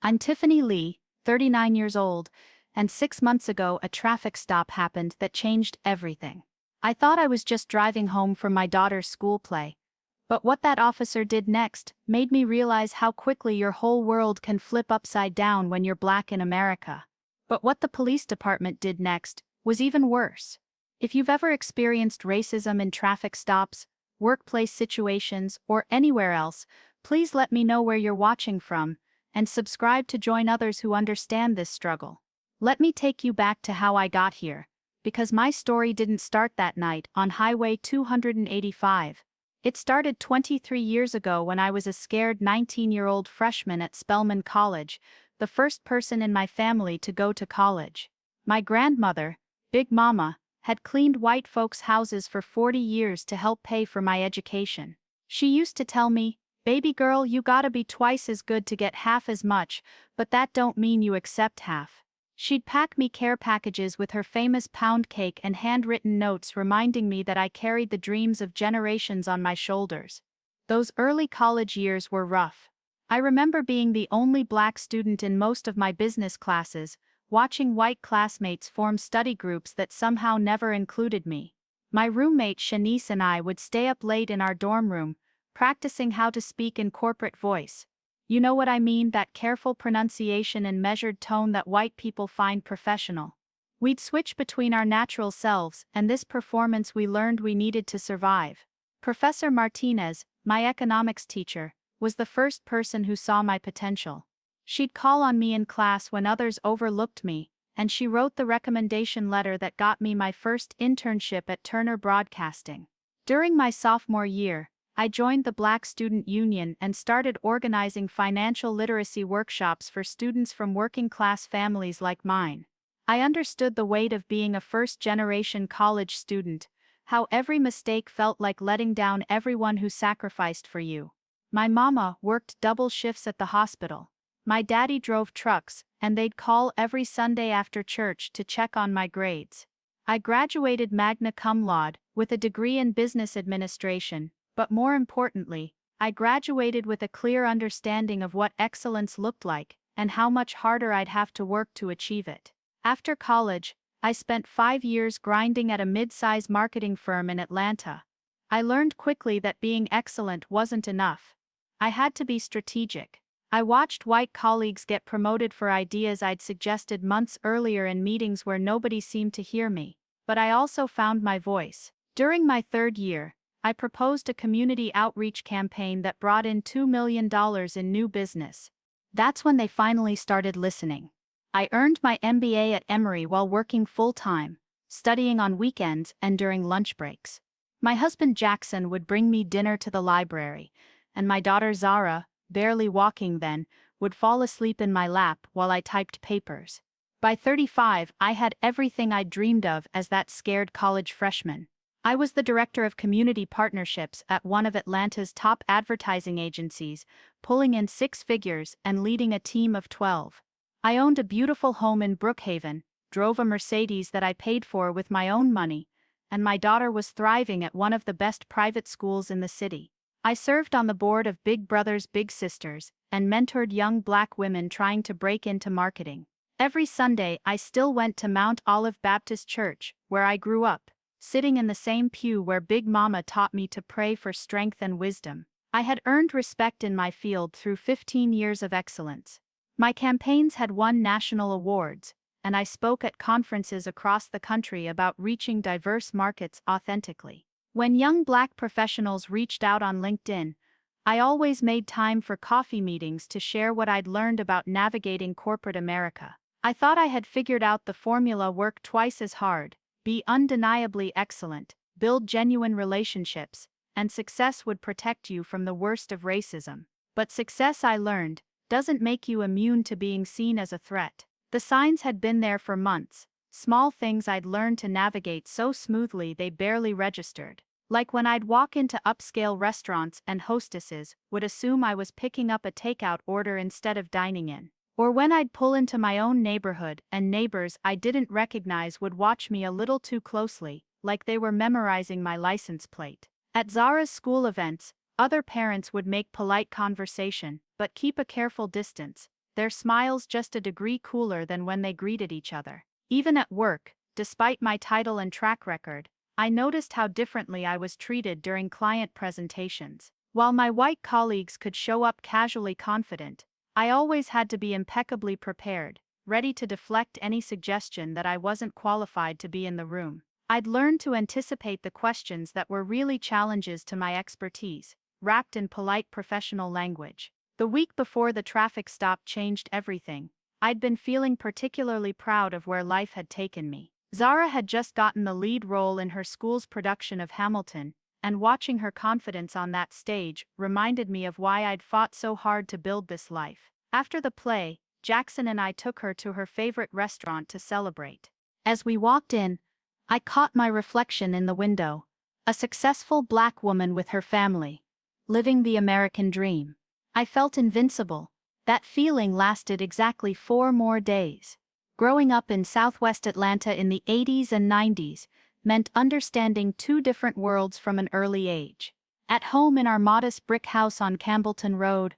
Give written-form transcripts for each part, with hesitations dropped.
I'm Tiffany Lee, 39 years old, and 6 months ago a traffic stop happened that changed everything. I thought I was just driving home from my daughter's school play. But what that officer did next made me realize how quickly your whole world can flip upside down when you're black in America. But what the police department did next was even worse. If you've ever experienced racism in traffic stops, workplace situations, or anywhere else, please let me know where you're watching from, and subscribe to join others who understand this struggle. Let me take you back to how I got here, because my story didn't start that night on Highway 285. It started 23 years ago when I was a scared 19-year-old freshman at Spelman College, the first person in my family to go to college. My grandmother, Big Mama, had cleaned white folks' houses for 40 years to help pay for my education. She used to tell me, "Baby girl, you gotta be twice as good to get half as much, but that don't mean you accept half." She'd pack me care packages with her famous pound cake and handwritten notes reminding me that I carried the dreams of generations on my shoulders. Those early college years were rough. I remember being the only black student in most of my business classes, watching white classmates form study groups that somehow never included me. My roommate Shanice and I would stay up late in our dorm room, practicing how to speak in corporate voice. You know what I mean, that careful pronunciation and measured tone that white people find professional. We'd switch between our natural selves and this performance we learned we needed to survive. Professor Martinez, my economics teacher, was the first person who saw my potential. She'd call on me in class when others overlooked me, and she wrote the recommendation letter that got me my first internship at Turner Broadcasting. During my sophomore year, I joined the Black Student Union and started organizing financial literacy workshops for students from working-class families like mine. I understood the weight of being a first-generation college student, how every mistake felt like letting down everyone who sacrificed for you. My mama worked double shifts at the hospital. My daddy drove trucks, and they'd call every Sunday after church to check on my grades. I graduated magna cum laude, with a degree in business administration, but more importantly, I graduated with a clear understanding of what excellence looked like, and how much harder I'd have to work to achieve it. After college, I spent 5 years grinding at a mid-size marketing firm in Atlanta. I learned quickly that being excellent wasn't enough. I had to be strategic. I watched white colleagues get promoted for ideas I'd suggested months earlier in meetings where nobody seemed to hear me, but I also found my voice. During my third year, I proposed a community outreach campaign that brought in $2 million in new business. That's when they finally started listening. I earned my MBA at Emory while working full-time, studying on weekends and during lunch breaks. My husband Jackson would bring me dinner to the library, and my daughter Zara, barely walking then, would fall asleep in my lap while I typed papers. By 35, I had everything I'd dreamed of as that scared college freshman. I was the director of community partnerships at one of Atlanta's top advertising agencies, pulling in 6 figures and leading a team of 12. I owned a beautiful home in Brookhaven, drove a Mercedes that I paid for with my own money, and my daughter was thriving at one of the best private schools in the city. I served on the board of Big Brothers Big Sisters and mentored young black women trying to break into marketing. Every Sunday I still went to Mount Olive Baptist Church, where I grew up, sitting in the same pew where Big Mama taught me to pray for strength and wisdom. I had earned respect in my field through 15 years of excellence. My campaigns had won national awards, and I spoke at conferences across the country about reaching diverse markets authentically. When young black professionals reached out on LinkedIn, I always made time for coffee meetings to share what I'd learned about navigating corporate America. I thought I had figured out the formula: work twice as hard, be undeniably excellent, build genuine relationships, and success would protect you from the worst of racism. But success, I learned, doesn't make you immune to being seen as a threat. The signs had been there for months, small things I'd learned to navigate so smoothly they barely registered. Like when I'd walk into upscale restaurants and hostesses would assume I was picking up a takeout order instead of dining in. Or when I'd pull into my own neighborhood and neighbors I didn't recognize would watch me a little too closely, like they were memorizing my license plate. At Zara's school events, other parents would make polite conversation, but keep a careful distance, their smiles just a degree cooler than when they greeted each other. Even at work, despite my title and track record, I noticed how differently I was treated during client presentations. While my white colleagues could show up casually confident, I always had to be impeccably prepared, ready to deflect any suggestion that I wasn't qualified to be in the room. I'd learned to anticipate the questions that were really challenges to my expertise, wrapped in polite professional language. The week before the traffic stop changed everything. I'd been feeling particularly proud of where life had taken me. Zara had just gotten the lead role in her school's production of Hamilton, and watching her confidence on that stage reminded me of why I'd fought so hard to build this life. After the play, Jackson and I took her to her favorite restaurant to celebrate. As we walked in, I caught my reflection in the window, a successful black woman with her family, living the American dream. I felt invincible. That feeling lasted exactly 4 more days. Growing up in Southwest Atlanta in the 80s and 90s meant understanding 2 different worlds from an early age. At home in our modest brick house on Campbellton Road,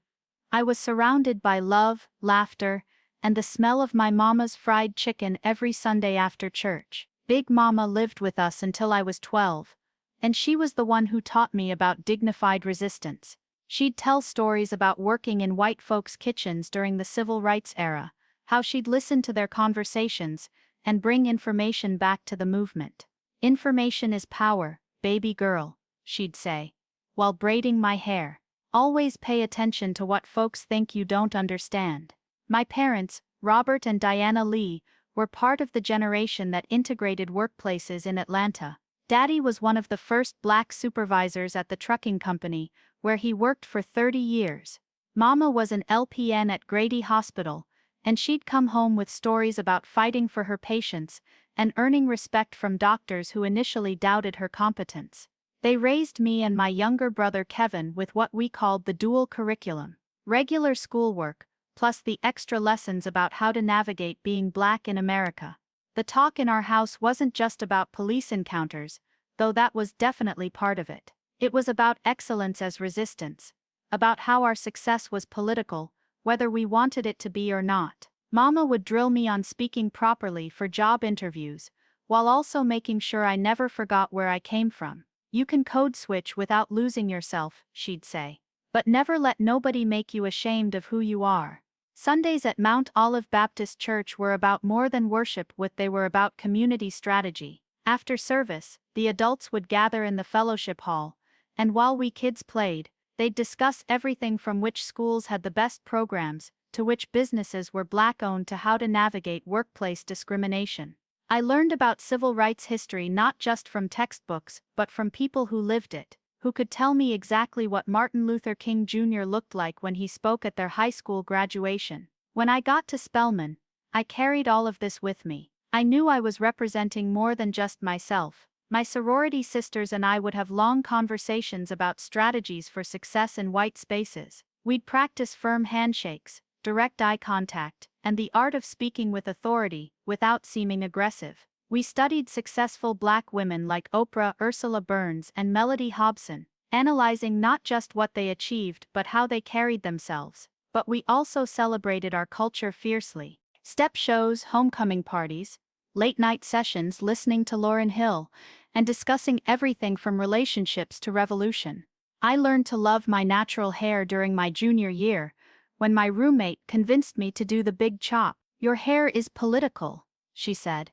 I was surrounded by love, laughter, and the smell of my mama's fried chicken every Sunday after church. Big Mama lived with us until I was 12, and she was the one who taught me about dignified resistance. She'd tell stories about working in white folks' kitchens during the civil rights era, how she'd listen to their conversations and bring information back to the movement. "Information is power, baby girl," she'd say, while braiding my hair. "Always pay attention to what folks think you don't understand." My parents, Robert and Diana Lee, were part of the generation that integrated workplaces in Atlanta. Daddy was one of the first black supervisors at the trucking company, where he worked for 30 years. Mama was an LPN at Grady Hospital, and she'd come home with stories about fighting for her patients and earning respect from doctors who initially doubted her competence. They raised me and my younger brother Kevin with what we called the dual curriculum: regular schoolwork, plus the extra lessons about how to navigate being black in America. The talk in our house wasn't just about police encounters, though that was definitely part of it. It was about excellence as resistance, about how our success was political, whether we wanted it to be or not. Mama would drill me on speaking properly for job interviews, while also making sure I never forgot where I came from. "You can code switch without losing yourself," she'd say. "But never let nobody make you ashamed of who you are." Sundays at Mount Olive Baptist Church were about more than worship, they were about community strategy. After service, the adults would gather in the fellowship hall, and while we kids played, they'd discuss everything from which schools had the best programs, to which businesses were black-owned, to how to navigate workplace discrimination. I learned about civil rights history not just from textbooks, but from people who lived it, who could tell me exactly what Martin Luther King Jr. looked like when he spoke at their high school graduation. When I got to Spelman, I carried all of this with me. I knew I was representing more than just myself. My sorority sisters and I would have long conversations about strategies for success in white spaces. We'd practice firm handshakes, direct eye contact, and the art of speaking with authority without seeming aggressive. We studied successful black women like Oprah, Ursula Burns, and Melody Hobson, analyzing not just what they achieved but how they carried themselves. But we also celebrated our culture fiercely. Step shows, homecoming parties, late-night sessions listening to Lauryn Hill, and discussing everything from relationships to revolution. I learned to love my natural hair during my junior year, when my roommate convinced me to do the big chop. "Your hair is political," she said,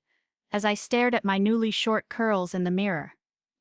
as I stared at my newly short curls in the mirror.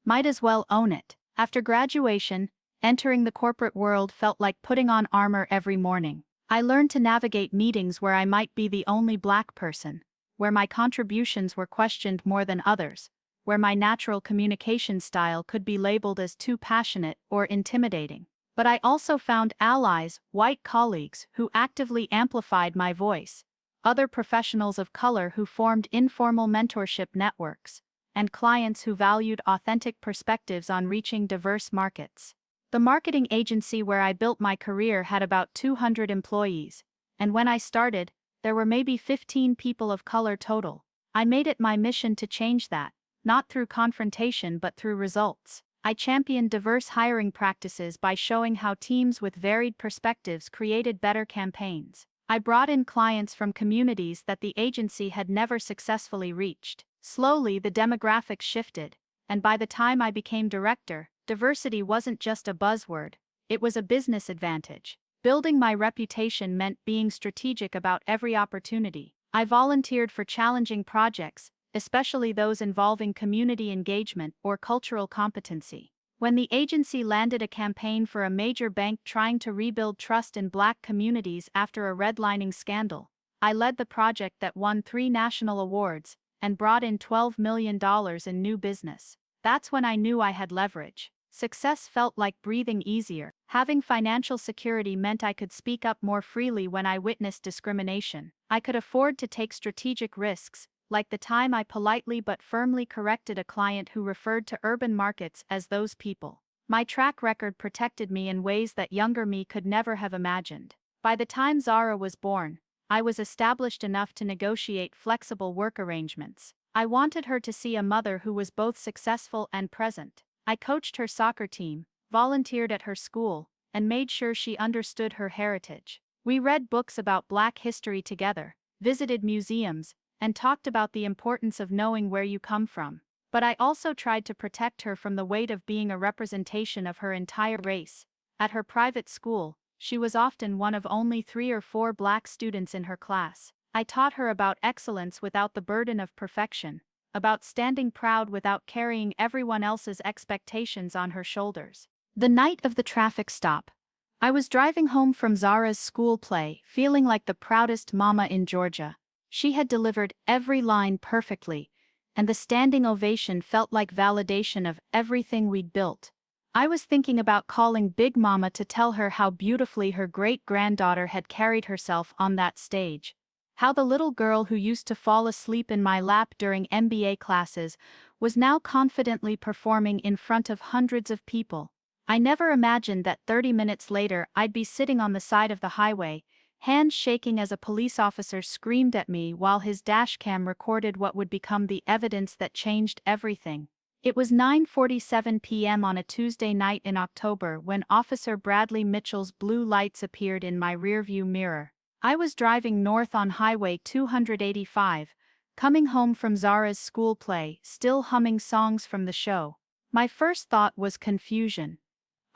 "Might as well own it." After graduation, entering the corporate world felt like putting on armor every morning. I learned to navigate meetings where I might be the only black person, where my contributions were questioned more than others, where my natural communication style could be labeled as too passionate or intimidating. But I also found allies, white colleagues who actively amplified my voice, other professionals of color who formed informal mentorship networks, and clients who valued authentic perspectives on reaching diverse markets. The marketing agency where I built my career had about 200 employees, and when I started, there were maybe 15 people of color total. I made it my mission to change that, not through confrontation but through results. I championed diverse hiring practices by showing how teams with varied perspectives created better campaigns. I brought in clients from communities that the agency had never successfully reached. Slowly, the demographics shifted, and by the time I became director, diversity wasn't just a buzzword, it was a business advantage. Building my reputation meant being strategic about every opportunity. I volunteered for challenging projects, especially those involving community engagement or cultural competency. When the agency landed a campaign for a major bank trying to rebuild trust in Black communities after a redlining scandal, I led the project that won 3 national awards and brought in $12 million in new business. That's when I knew I had leverage. Success felt like breathing easier. Having financial security meant I could speak up more freely when I witnessed discrimination. I could afford to take strategic risks, like the time I politely but firmly corrected a client who referred to urban markets as those people. My track record protected me in ways that younger me could never have imagined. By the time Zara was born, I was established enough to negotiate flexible work arrangements. I wanted her to see a mother who was both successful and present. I coached her soccer team, volunteered at her school, and made sure she understood her heritage. We read books about Black history together, visited museums, and talked about the importance of knowing where you come from. But I also tried to protect her from the weight of being a representation of her entire race. At her private school, she was often one of only 3 or 4 Black students in her class. I taught her about excellence without the burden of perfection, about standing proud without carrying everyone else's expectations on her shoulders. The night of the traffic stop, I was driving home from Zara's school play, feeling like the proudest mama in Georgia. She had delivered every line perfectly, and the standing ovation felt like validation of everything we'd built. I was thinking about calling Big Mama to tell her how beautifully her great-granddaughter had carried herself on that stage. How the little girl who used to fall asleep in my lap during MBA classes was now confidently performing in front of hundreds of people. I never imagined that 30 minutes later I'd be sitting on the side of the highway, hands shaking as a police officer screamed at me while his dashcam recorded what would become the evidence that changed everything. It was 9:47 p.m. on a Tuesday night in October when Officer Bradley Mitchell's blue lights appeared in my rearview mirror. I was driving north on Highway 285, coming home from Zara's school play, still humming songs from the show. My first thought was confusion.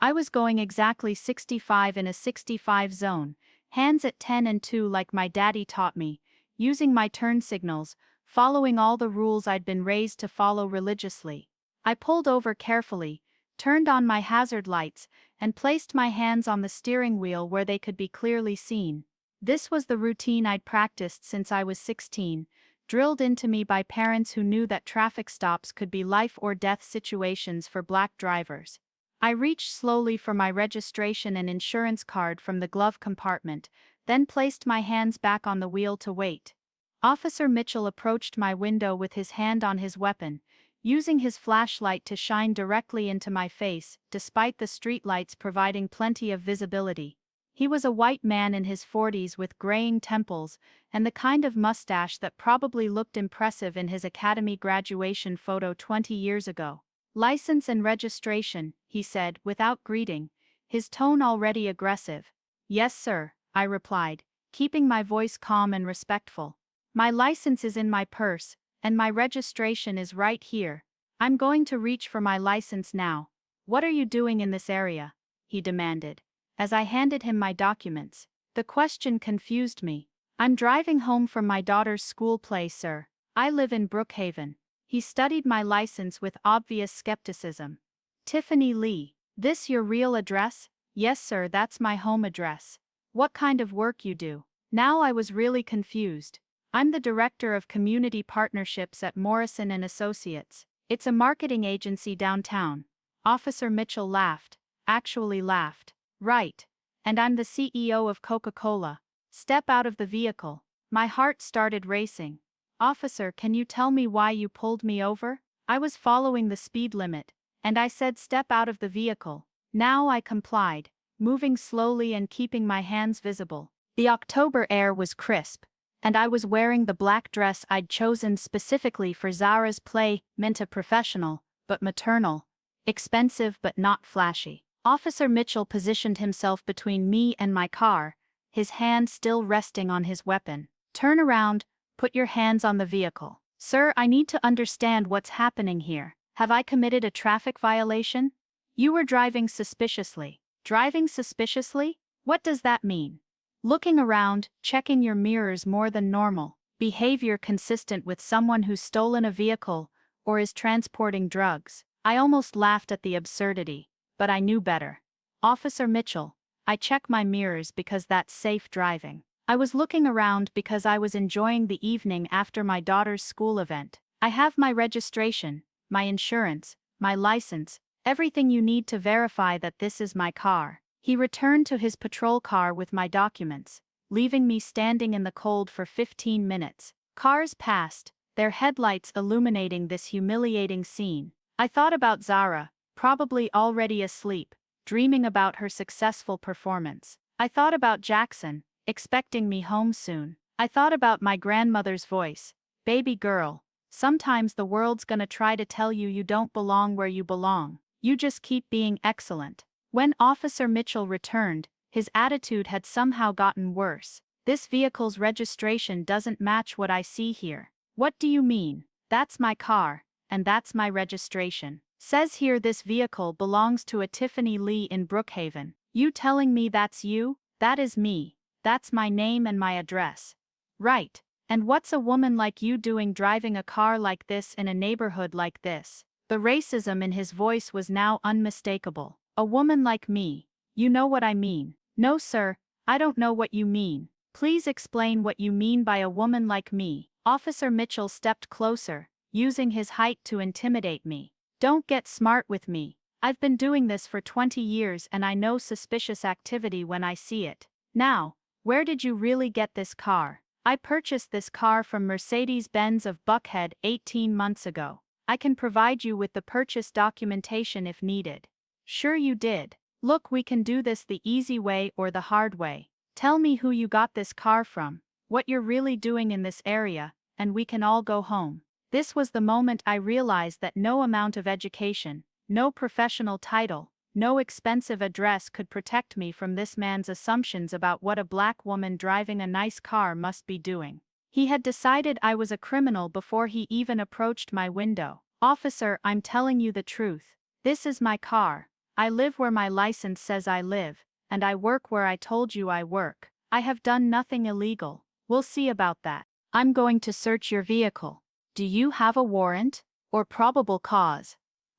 I was going exactly 65 in a 65 zone, hands at 10 and 2 like my daddy taught me, using my turn signals, following all the rules I'd been raised to follow religiously. I pulled over carefully, turned on my hazard lights, and placed my hands on the steering wheel where they could be clearly seen. This was the routine I'd practiced since I was 16, drilled into me by parents who knew that traffic stops could be life-or-death situations for Black drivers. I reached slowly for my registration and insurance card from the glove compartment, then placed my hands back on the wheel to wait. Officer Mitchell approached my window with his hand on his weapon, using his flashlight to shine directly into my face, despite the streetlights providing plenty of visibility. He was a white man in his 40s with graying temples and the kind of mustache that probably looked impressive in his academy graduation photo 20 years ago. "License and registration," he said, without greeting, his tone already aggressive. "Yes, sir," I replied, keeping my voice calm and respectful. "My license is in my purse, and my registration is right here. I'm going to reach for my license now." "What are you doing in this area?" he demanded, as I handed him my documents. The question confused me. "I'm driving home from my daughter's school play, sir. I live in Brookhaven." He studied my license with obvious skepticism. "Tiffany Lee, this your real address?" "Yes, sir, that's my home address." "What kind of work you do?" Now I was really confused. "I'm the director of community partnerships at Morrison and Associates. It's a marketing agency downtown." Officer Mitchell laughed, actually laughed. "Right. And I'm the CEO of Coca-Cola." "Step out of the vehicle." My heart started racing. "Officer, can you tell me why you pulled me over?" I was following the speed limit, and I said step out of the vehicle. Now I complied, moving slowly and keeping my hands visible. The October air was crisp, and I was wearing the black dress I'd chosen specifically for Zara's play, meant a professional, but maternal. Expensive but not flashy. Officer Mitchell positioned himself between me and my car, his hand still resting on his weapon. "Turn around, put your hands on the vehicle." "Sir, I need to understand what's happening here. Have I committed a traffic violation?" "You were driving suspiciously." "Driving suspiciously? What does that mean?" "Looking around, checking your mirrors more than normal. Behavior consistent with someone who's stolen a vehicle or is transporting drugs." I almost laughed at the absurdity, but I knew better. "Officer Mitchell, I check my mirrors because that's safe driving. I was looking around because I was enjoying the evening after my daughter's school event. I have my registration, my insurance, my license, everything you need to verify that this is my car." He returned to his patrol car with my documents, leaving me standing in the cold for 15 minutes. Cars passed, their headlights illuminating this humiliating scene. I thought about Zara, probably already asleep, dreaming about her successful performance. I thought about Jackson, expecting me home soon. I thought about my grandmother's voice. "Baby girl, sometimes the world's gonna try to tell you you don't belong where you belong. You just keep being excellent." When Officer Mitchell returned, his attitude had somehow gotten worse. "This vehicle's registration doesn't match what I see here." "What do you mean?" "That's my car, and that's my registration. Says here this vehicle belongs to a Tiffany Lee in Brookhaven. You telling me that's you?" "That is me. That's my name and my address." "Right. And what's a woman like you doing driving a car like this in a neighborhood like this?" The racism in his voice was now unmistakable. "A woman like me. You know what I mean." "No sir, I don't know what you mean. Please explain what you mean by a woman like me." Officer Mitchell stepped closer, using his height to intimidate me. "Don't get smart with me. I've been doing this for 20 years and I know suspicious activity when I see it. Now, where did you really get this car?" "I purchased this car from Mercedes-Benz of Buckhead 18 months ago. I can provide you with the purchase documentation if needed." "Sure you did. Look, we can do this the easy way or the hard way. Tell me who you got this car from, what you're really doing in this area, and we can all go home." This was the moment I realized that no amount of education, no professional title, no expensive address could protect me from this man's assumptions about what a black woman driving a nice car must be doing. He had decided I was a criminal before he even approached my window. "Officer, I'm telling you the truth. This is my car. I live where my license says I live, and I work where I told you I work. I have done nothing illegal. We'll see about that. I'm going to search your vehicle. Do you have a warrant or probable cause?"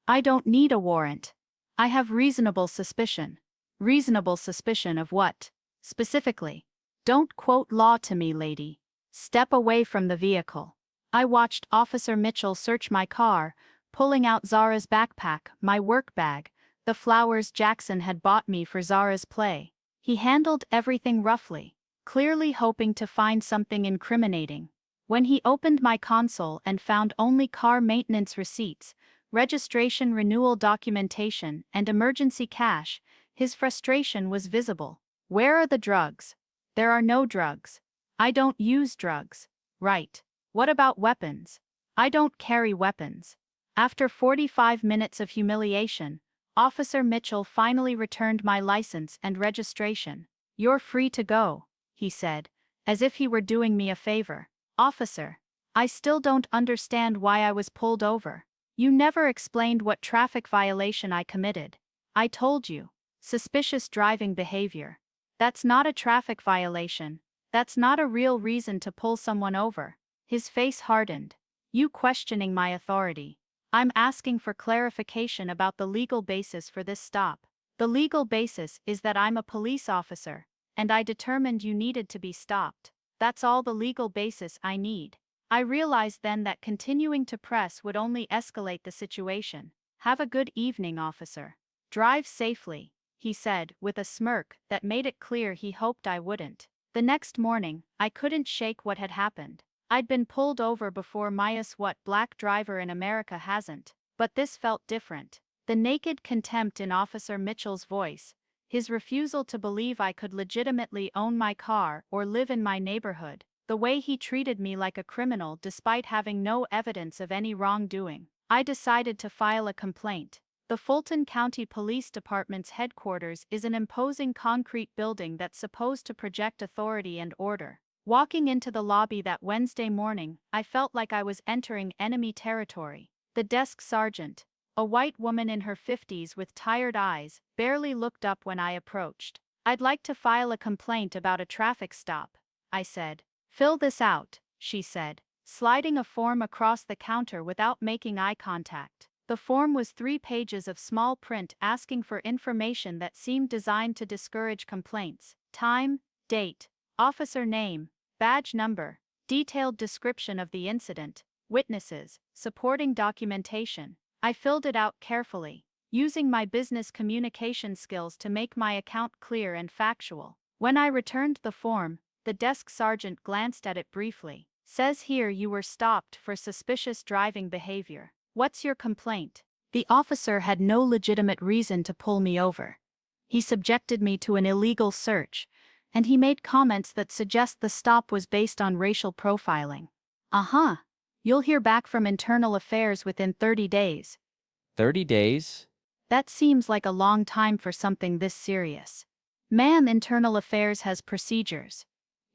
"I don't need a warrant. I have reasonable suspicion." "Reasonable suspicion of what? Specifically?" "Don't quote law to me, lady. Step away from the vehicle." I watched Officer Mitchell search my car, pulling out Zara's backpack, my work bag, the flowers Jackson had bought me for Zara's play. He handled everything roughly, clearly hoping to find something incriminating. When he opened my console and found only car maintenance receipts, registration renewal documentation, and emergency cash, his frustration was visible. "Where are the drugs?" "There are no drugs. I don't use drugs." "Right. What about weapons?" "I don't carry weapons." After 45 minutes of humiliation, Officer Mitchell finally returned my license and registration. "You're free to go," he said, as if he were doing me a favor. "Officer, I still don't understand why I was pulled over. You never explained what traffic violation I committed." "I told you. Suspicious driving behavior. That's not a traffic violation. That's not a real reason to pull someone over." His face hardened. "You questioning my authority. I'm asking for clarification about the legal basis for this stop." "The legal basis is that I'm a police officer, and I determined you needed to be stopped. That's all the legal basis I need." I realized then that continuing to press would only escalate the situation. "Have a good evening, officer. Drive safely," he said, with a smirk that made it clear he hoped I wouldn't. The next morning, I couldn't shake what had happened. I'd been pulled over before, what black driver in America hasn't? But this felt different. The naked contempt in Officer Mitchell's voice, his refusal to believe I could legitimately own my car or live in my neighborhood, the way he treated me like a criminal despite having no evidence of any wrongdoing. I decided to file a complaint. The Fulton County Police Department's headquarters is an imposing concrete building that's supposed to project authority and order. Walking into the lobby that Wednesday morning, I felt like I was entering enemy territory. The desk sergeant, a white woman in her 50s with tired eyes, barely looked up when I approached. "I'd like to file a complaint about a traffic stop," I said. "Fill this out," she said, sliding a form across the counter without making eye contact. The form was 3 pages of small print asking for information that seemed designed to discourage complaints: time, date, officer name, badge number, detailed description of the incident, witnesses, supporting documentation. I filled it out carefully, using my business communication skills to make my account clear and factual. When I returned the form, the desk sergeant glanced at it briefly. "Says here you were stopped for suspicious driving behavior. What's your complaint?" The officer had no legitimate reason to pull me over. He subjected me to an illegal search, and he made comments that suggest the stop was based on racial profiling. You'll hear back from Internal Affairs within 30 days. 30 days? That seems like a long time for something this serious. Ma'am, Internal Affairs has procedures.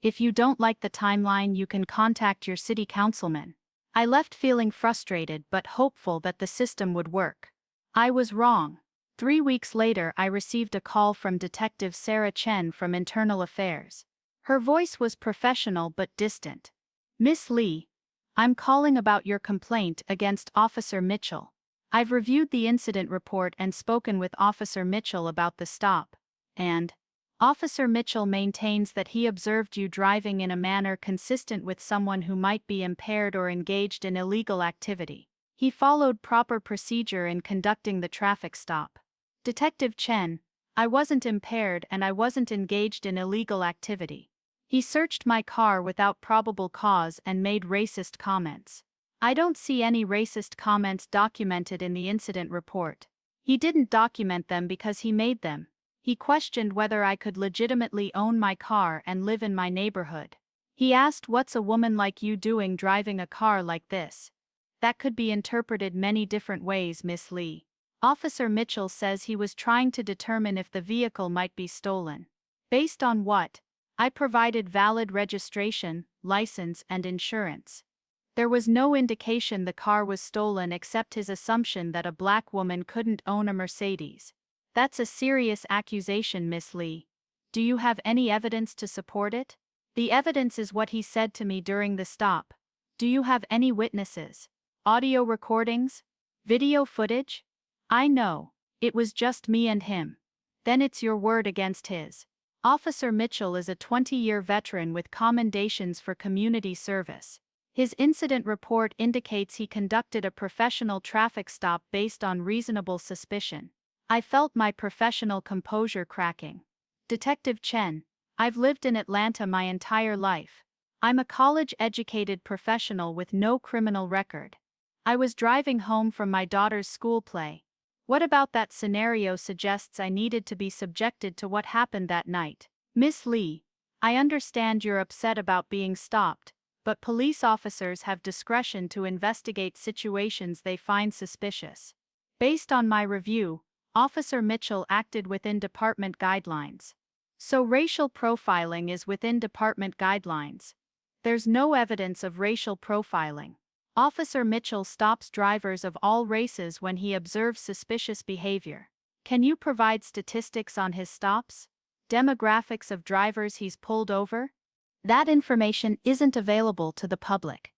If you don't like the timeline, you can contact your city councilman. I left feeling frustrated but hopeful that the system would work. I was wrong. 3 weeks later, I received a call from Detective Sarah Chen from Internal Affairs. Her voice was professional but distant. "Miss Lee, I'm calling about your complaint against Officer Mitchell. I've reviewed the incident report and spoken with Officer Mitchell about the stop, and Officer Mitchell maintains that he observed you driving in a manner consistent with someone who might be impaired or engaged in illegal activity. He followed proper procedure in conducting the traffic stop." Detective Chen, I wasn't impaired and I wasn't engaged in illegal activity. He searched my car without probable cause and made racist comments. I don't see any racist comments documented in the incident report. He didn't document them because he made them. He questioned whether I could legitimately own my car and live in my neighborhood. He asked, "What's a woman like you doing driving a car like this?" That could be interpreted many different ways, Miss Lee. Officer Mitchell says he was trying to determine if the vehicle might be stolen. Based on what? I provided valid registration, license, and insurance. There was no indication the car was stolen except his assumption that a black woman couldn't own a Mercedes. That's a serious accusation, Miss Lee. Do you have any evidence to support it? The evidence is what he said to me during the stop. Do you have any witnesses? Audio recordings? Video footage? I know. It was just me and him. Then it's your word against his. Officer Mitchell is a 20-year veteran with commendations for community service. His incident report indicates he conducted a professional traffic stop based on reasonable suspicion. I felt my professional composure cracking. Detective Chen, I've lived in Atlanta my entire life. I'm a college-educated professional with no criminal record. I was driving home from my daughter's school play. What about that scenario suggests I needed to be subjected to what happened that night? Miss Lee, I understand you're upset about being stopped, but police officers have discretion to investigate situations they find suspicious. Based on my review, Officer Mitchell acted within department guidelines. So racial profiling is within department guidelines. There's no evidence of racial profiling. Officer Mitchell stops drivers of all races when he observes suspicious behavior. Can you provide statistics on his stops? Demographics of drivers he's pulled over? That information isn't available to the public.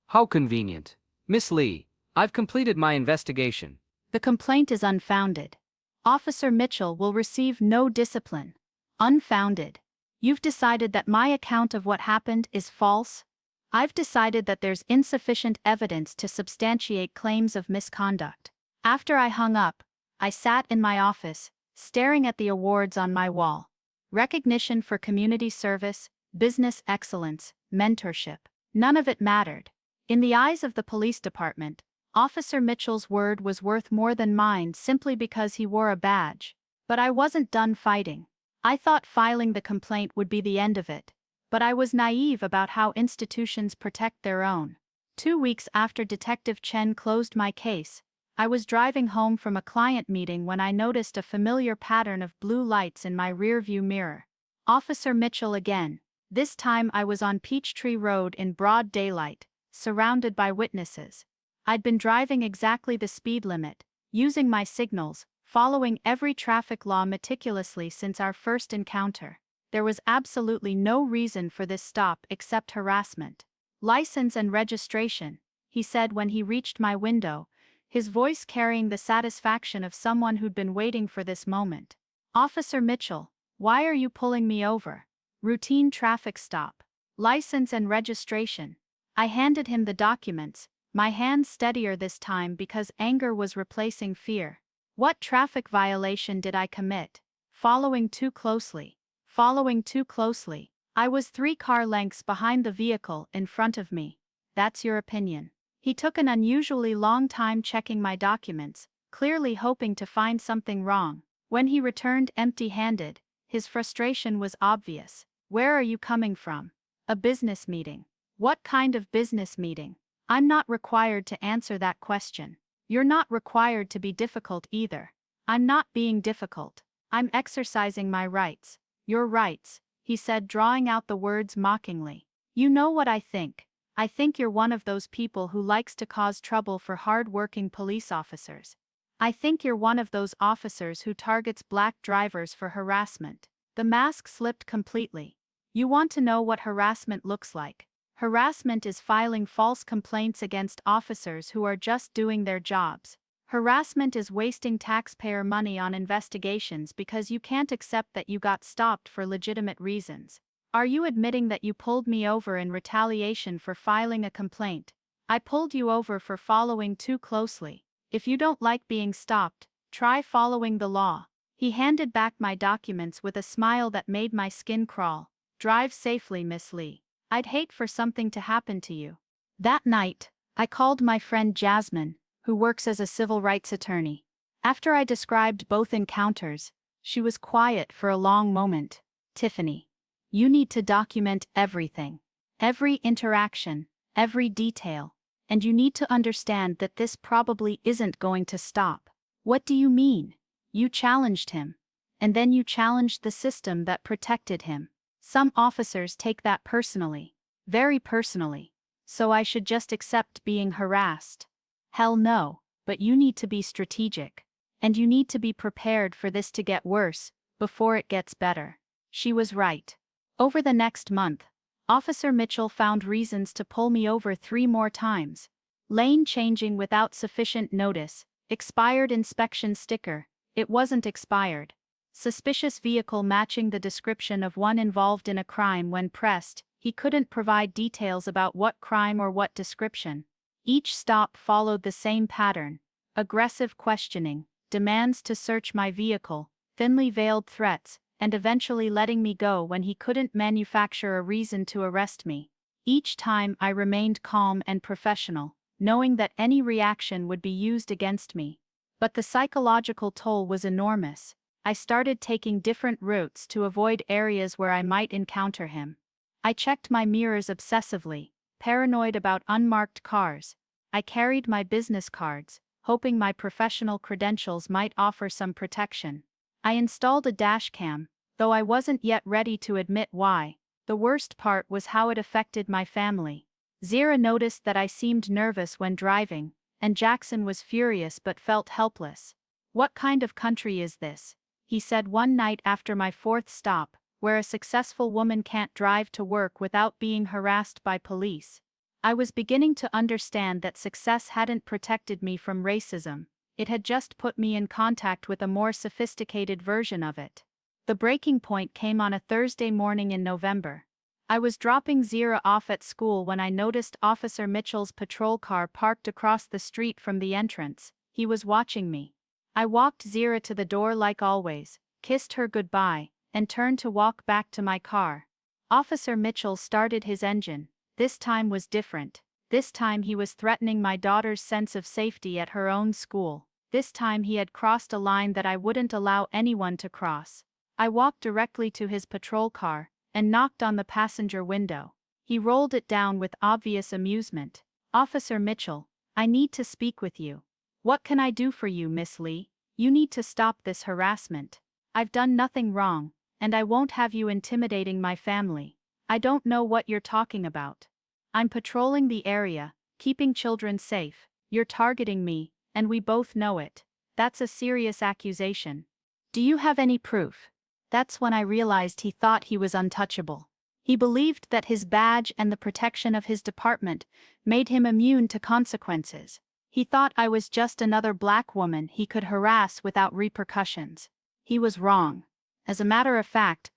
How convenient. Miss Lee, I've completed my investigation. The complaint is unfounded. Officer Mitchell will receive no discipline. Unfounded. You've decided that my account of what happened is false? I've decided that there's insufficient evidence to substantiate claims of misconduct. After I hung up, I sat in my office, staring at the awards on my wall. Recognition for community service, business excellence, mentorship. None of it mattered. In the eyes of the police department, Officer Mitchell's word was worth more than mine simply because he wore a badge. But I wasn't done fighting. I thought filing the complaint would be the end of it. But I was naive about how institutions protect their own. 2 weeks after Detective Chen closed my case, I was driving home from a client meeting when I noticed a familiar pattern of blue lights in my rearview mirror. Officer Mitchell again. This time I was on Peachtree Road in broad daylight, surrounded by witnesses. I'd been driving exactly the speed limit, using my signals, following every traffic law meticulously since our first encounter. There was absolutely no reason for this stop except harassment. "License and registration," he said when he reached my window, his voice carrying the satisfaction of someone who'd been waiting for this moment. "Officer Mitchell, why are you pulling me over?" "Routine traffic stop. License and registration." I handed him the documents, my hands steadier this time because anger was replacing fear. "What traffic violation did I commit?" "Following too closely." "Following too closely." I was 3 car lengths behind the vehicle in front of me. "That's your opinion." He took an unusually long time checking my documents, clearly hoping to find something wrong. When he returned empty-handed, his frustration was obvious. "Where are you coming from?" "A business meeting." "What kind of business meeting?" "I'm not required to answer that question." "You're not required to be difficult either." "I'm not being difficult. I'm exercising my rights." "Your rights," he said, drawing out the words mockingly. "You know what I think. I think you're one of those people who likes to cause trouble for hard-working police officers. I think you're one of those officers who targets black drivers for harassment." The mask slipped completely. "You want to know what harassment looks like? Harassment is filing false complaints against officers who are just doing their jobs. Harassment is wasting taxpayer money on investigations because you can't accept that you got stopped for legitimate reasons. Are you admitting that you pulled me over in retaliation for filing a complaint?" "I pulled you over for following too closely. If you don't like being stopped, try following the law." He handed back my documents with a smile that made my skin crawl. "Drive safely, Miss Lee. I'd hate for something to happen to you." That night, I called my friend Jasmine, who works as a civil rights attorney. After I described both encounters, she was quiet for a long moment. "Tiffany, you need to document everything. Every interaction, every detail. And you need to understand that this probably isn't going to stop." "What do you mean?" "You challenged him. And then you challenged the system that protected him. Some officers take that personally. Very personally. So I should just accept being harassed?" "Hell no, but you need to be strategic. And you need to be prepared for this to get worse, before it gets better." She was right. Over the next month, Officer Mitchell found reasons to pull me over 3 more times. Lane changing without sufficient notice, expired inspection sticker. It wasn't expired. Suspicious vehicle matching the description of one involved in a crime. When pressed, he couldn't provide details about what crime or what description. Each stop followed the same pattern: aggressive questioning, demands to search my vehicle, thinly veiled threats, and eventually letting me go when he couldn't manufacture a reason to arrest me. Each time I remained calm and professional, knowing that any reaction would be used against me. But the psychological toll was enormous. I started taking different routes to avoid areas where I might encounter him. I checked my mirrors obsessively, paranoid about unmarked cars. I carried my business cards, hoping my professional credentials might offer some protection. I installed a dashcam, though I wasn't yet ready to admit why. The worst part was how it affected my family. Zira noticed that I seemed nervous when driving, and Jackson was furious but felt helpless. "What kind of country is this?" he said one night after my 4th stop, "where a successful woman can't drive to work without being harassed by police." I was beginning to understand that success hadn't protected me from racism, it had just put me in contact with a more sophisticated version of it. The breaking point came on a Thursday morning in November. I was dropping Zira off at school when I noticed Officer Mitchell's patrol car parked across the street from the entrance. He was watching me. I walked Zira to the door like always, kissed her goodbye, and turned to walk back to my car. Officer Mitchell started his engine. This time was different. This time he was threatening my daughter's sense of safety at her own school. This time he had crossed a line that I wouldn't allow anyone to cross. I walked directly to his patrol car and knocked on the passenger window. He rolled it down with obvious amusement. "Officer Mitchell, I need to speak with you." "What can I do for you, Miss Lee? You need to stop this harassment. I've done nothing wrong, and I won't have you intimidating my family. I don't know what you're talking about. I'm patrolling the area, keeping children safe. You're targeting me, and we both know it. That's a serious accusation. Do you have any proof?" That's when I realized he thought he was untouchable. He believed that his badge and the protection of his department made him immune to consequences. He thought I was just another black woman he could harass without repercussions. He was wrong. As a matter of fact,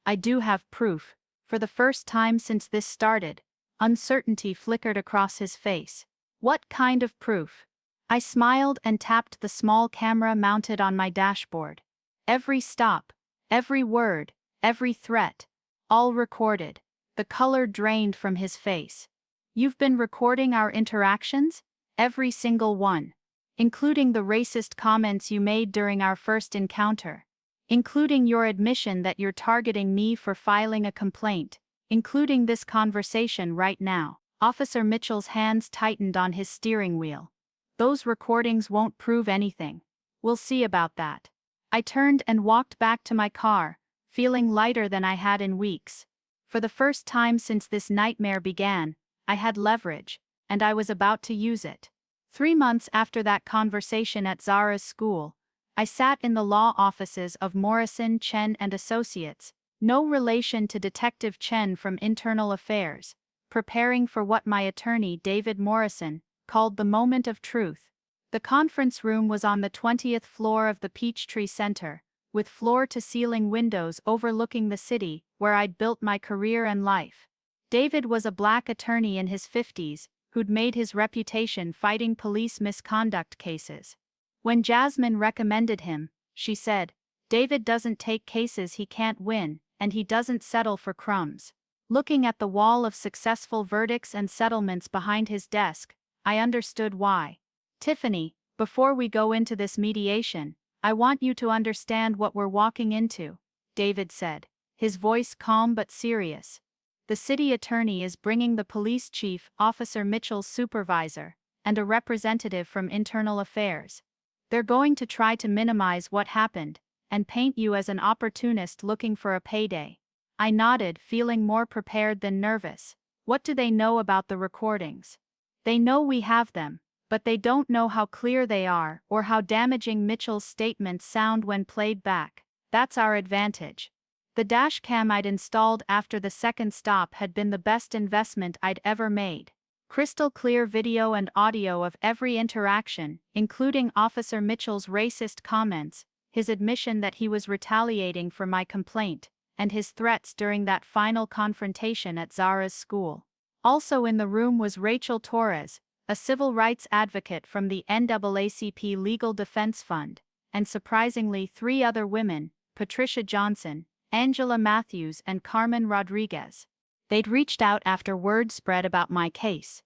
I do have proof. For the first time since this started, uncertainty flickered across his face. "What kind of proof?" I smiled and tapped the small camera mounted on my dashboard. Every stop, every word, every threat, all recorded. The color drained from his face. "You've been recording our interactions?" "Every single one. Including the racist comments you made during our first encounter. Including your admission that you're targeting me for filing a complaint. Including this conversation right now." Officer Mitchell's hands tightened on his steering wheel. "Those recordings won't prove anything. We'll see about that." I turned and walked back to my car, feeling lighter than I had in weeks. For the first time since this nightmare began, I had leverage, and I was about to use it. 3 months after that conversation at Zara's school, I sat in the law offices of Morrison, Chen and Associates, no relation to Detective Chen from Internal Affairs, preparing for what my attorney David Morrison called the moment of truth. The conference room was on the 20th floor of the Peachtree Center, with floor-to-ceiling windows overlooking the city where I'd built my career and life. David was a black attorney in his 50s, who'd made his reputation fighting police misconduct cases. When Jasmine recommended him, she said, "David doesn't take cases he can't win, and he doesn't settle for crumbs." Looking at the wall of successful verdicts and settlements behind his desk, I understood why. "Tiffany, before we go into this mediation, I want you to understand what we're walking into," David said, his voice calm but serious. "The city attorney is bringing the police chief, Officer Mitchell's supervisor, and a representative from Internal Affairs. They're going to try to minimize what happened, and paint you as an opportunist looking for a payday." I nodded, feeling more prepared than nervous. "What do they know about the recordings?" "They know we have them, but they don't know how clear they are or how damaging Mitchell's statements sound when played back. That's our advantage." The dashcam I'd installed after the second stop had been the best investment I'd ever made. Crystal clear video and audio of every interaction, including Officer Mitchell's racist comments, his admission that he was retaliating for my complaint, and his threats during that final confrontation at Zara's school. Also in the room was Rachel Torres, a civil rights advocate from the NAACP Legal Defense Fund, and surprisingly 3 other women, Patricia Johnson, Angela Matthews and Carmen Rodriguez. They'd reached out after word spread about my case,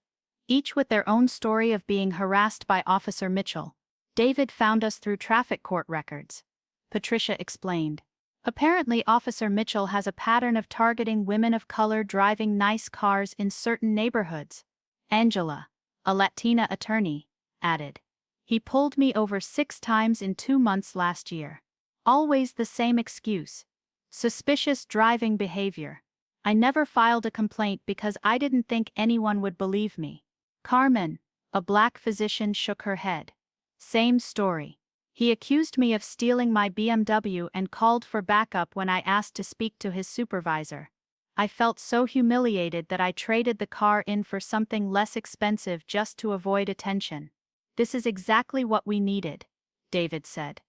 each with their own story of being harassed by Officer Mitchell. "David found us through traffic court records," Patricia explained. "Apparently Officer Mitchell has a pattern of targeting women of color driving nice cars in certain neighborhoods." Angela, a Latina attorney, added, "He pulled me over 6 times in 2 months last year. Always the same excuse. Suspicious driving behavior. I never filed a complaint because I didn't think anyone would believe me." Carmen, a black physician, shook her head. "Same story. He accused me of stealing my BMW and called for backup when I asked to speak to his supervisor. I felt so humiliated that I traded the car in for something less expensive just to avoid attention." "This is exactly what we needed," David said.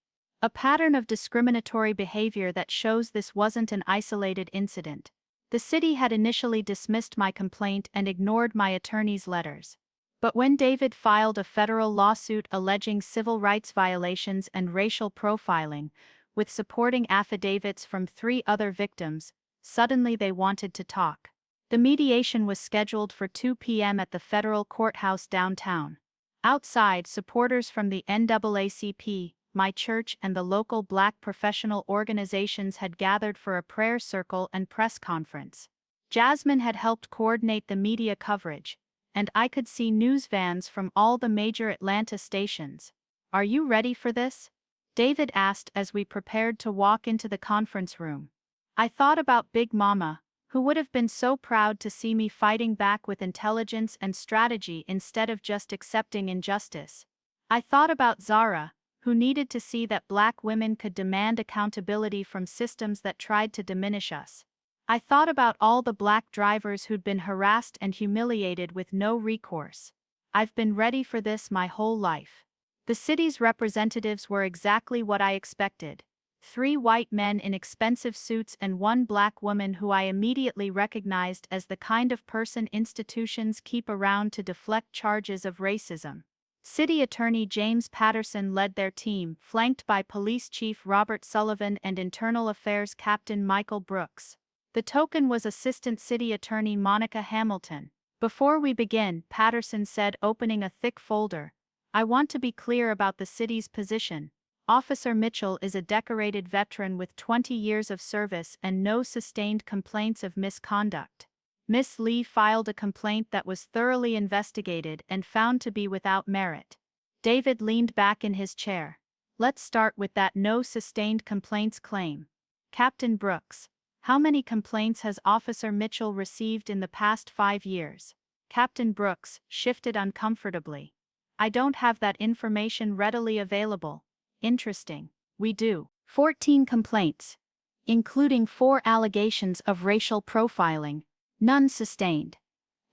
"A pattern of discriminatory behavior that shows this wasn't an isolated incident." The city had initially dismissed my complaint and ignored my attorney's letters. But when David filed a federal lawsuit alleging civil rights violations and racial profiling, with supporting affidavits from 3 other victims, suddenly they wanted to talk. The mediation was scheduled for 2 p.m. at the federal courthouse downtown. Outside, supporters from the NAACP, my church and the local black professional organizations had gathered for a prayer circle and press conference. Jasmine had helped coordinate the media coverage, and I could see news vans from all the major Atlanta stations. Are you ready for this? David asked as we prepared to walk into the conference room. I thought about Big Mama, who would have been so proud to see me fighting back with intelligence and strategy instead of just accepting injustice. I thought about Zara, who needed to see that black women could demand accountability from systems that tried to diminish us. I thought about all the black drivers who'd been harassed and humiliated with no recourse. I've been ready for this my whole life. The city's representatives were exactly what I expected. 3 white men in expensive suits and 1 black woman who I immediately recognized as the kind of person institutions keep around to deflect charges of racism. City Attorney James Patterson led their team, flanked by Police Chief Robert Sullivan and Internal Affairs Captain Michael Brooks. The token was Assistant City Attorney Monica Hamilton. Before we begin, Patterson said, opening a thick folder, I want to be clear about the city's position. Officer Mitchell is a decorated veteran with 20 years of service and no sustained complaints of misconduct. Miss Lee filed a complaint that was thoroughly investigated and found to be without merit. David leaned back in his chair. Let's start with that no sustained complaints claim. Captain Brooks, how many complaints has Officer Mitchell received in the past 5 years? Captain Brooks shifted uncomfortably. I don't have that information readily available. Interesting. We do. 14 complaints, including 4 allegations of racial profiling, none sustained.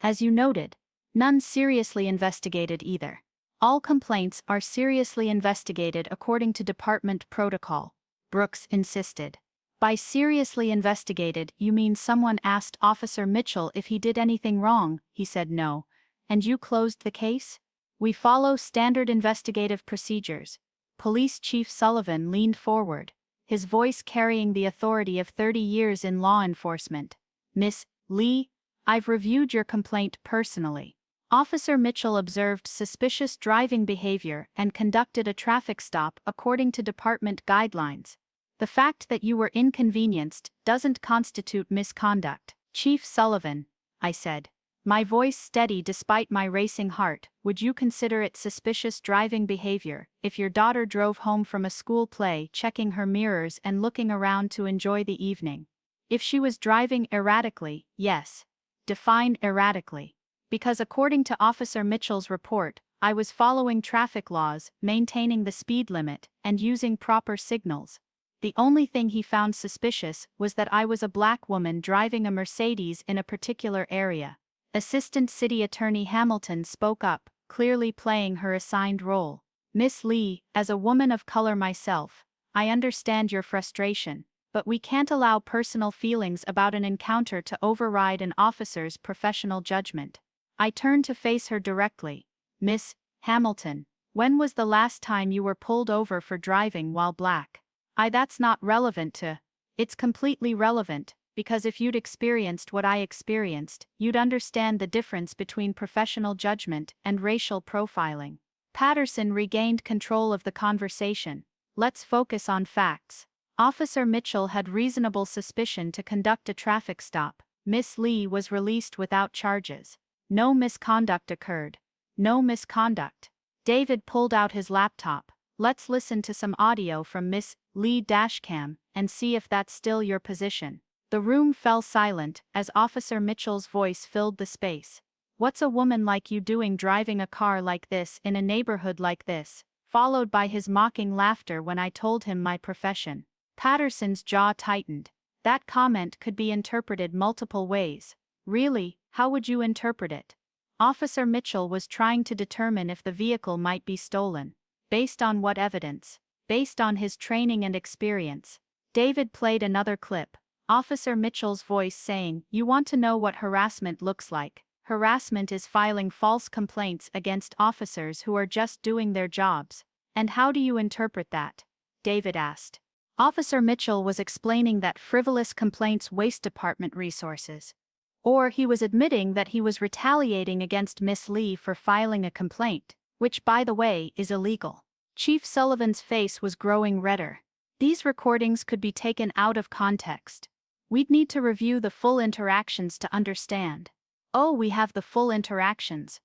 As you noted, none seriously investigated either. All complaints are seriously investigated according to department protocol, Brooks insisted. By seriously investigated, you mean someone asked Officer Mitchell if he did anything wrong, he said no. And you closed the case? We follow standard investigative procedures. Police Chief Sullivan leaned forward, his voice carrying the authority of 30 years in law enforcement. Miss Lee, I've reviewed your complaint personally. Officer Mitchell observed suspicious driving behavior and conducted a traffic stop according to department guidelines. The fact that you were inconvenienced doesn't constitute misconduct. Chief Sullivan, I said, my voice steady despite my racing heart, would you consider it suspicious driving behavior if your daughter drove home from a school play checking her mirrors and looking around to enjoy the evening? If she was driving erratically, yes. Define erratically. Because according to Officer Mitchell's report, I was following traffic laws, maintaining the speed limit, and using proper signals. The only thing he found suspicious was that I was a black woman driving a Mercedes in a particular area. Assistant City Attorney Hamilton spoke up, clearly playing her assigned role. Miss Lee, as a woman of color myself, I understand your frustration, but we can't allow personal feelings about an encounter to override an officer's professional judgment. I turned to face her directly. Miss Hamilton, when was the last time you were pulled over for driving while black? That's not relevant to. It's completely relevant. Because if you'd experienced what I experienced, you'd understand the difference between professional judgment and racial profiling. Patterson regained control of the conversation. Let's focus on facts. Officer Mitchell had reasonable suspicion to conduct a traffic stop. Miss Lee was released without charges. No misconduct occurred. No misconduct. David pulled out his laptop. Let's listen to some audio from Miss Lee Dashcam and see if that's still your position. The room fell silent as Officer Mitchell's voice filled the space. What's a woman like you doing driving a car like this in a neighborhood like this? Followed by his mocking laughter when I told him my profession. Patterson's jaw tightened. That comment could be interpreted multiple ways. Really, how would you interpret it? Officer Mitchell was trying to determine if the vehicle might be stolen. Based on what evidence? Based on his training and experience. David played another clip. Officer Mitchell's voice saying, you want to know what harassment looks like. Harassment is filing false complaints against officers who are just doing their jobs. And how do you interpret that? David asked. Officer Mitchell was explaining that frivolous complaints waste department resources. Or he was admitting that he was retaliating against Miss Lee for filing a complaint, which by the way is illegal. Chief Sullivan's face was growing redder. These recordings could be taken out of context. We'd need to review the full interactions to understand. Oh, we have the full interactions,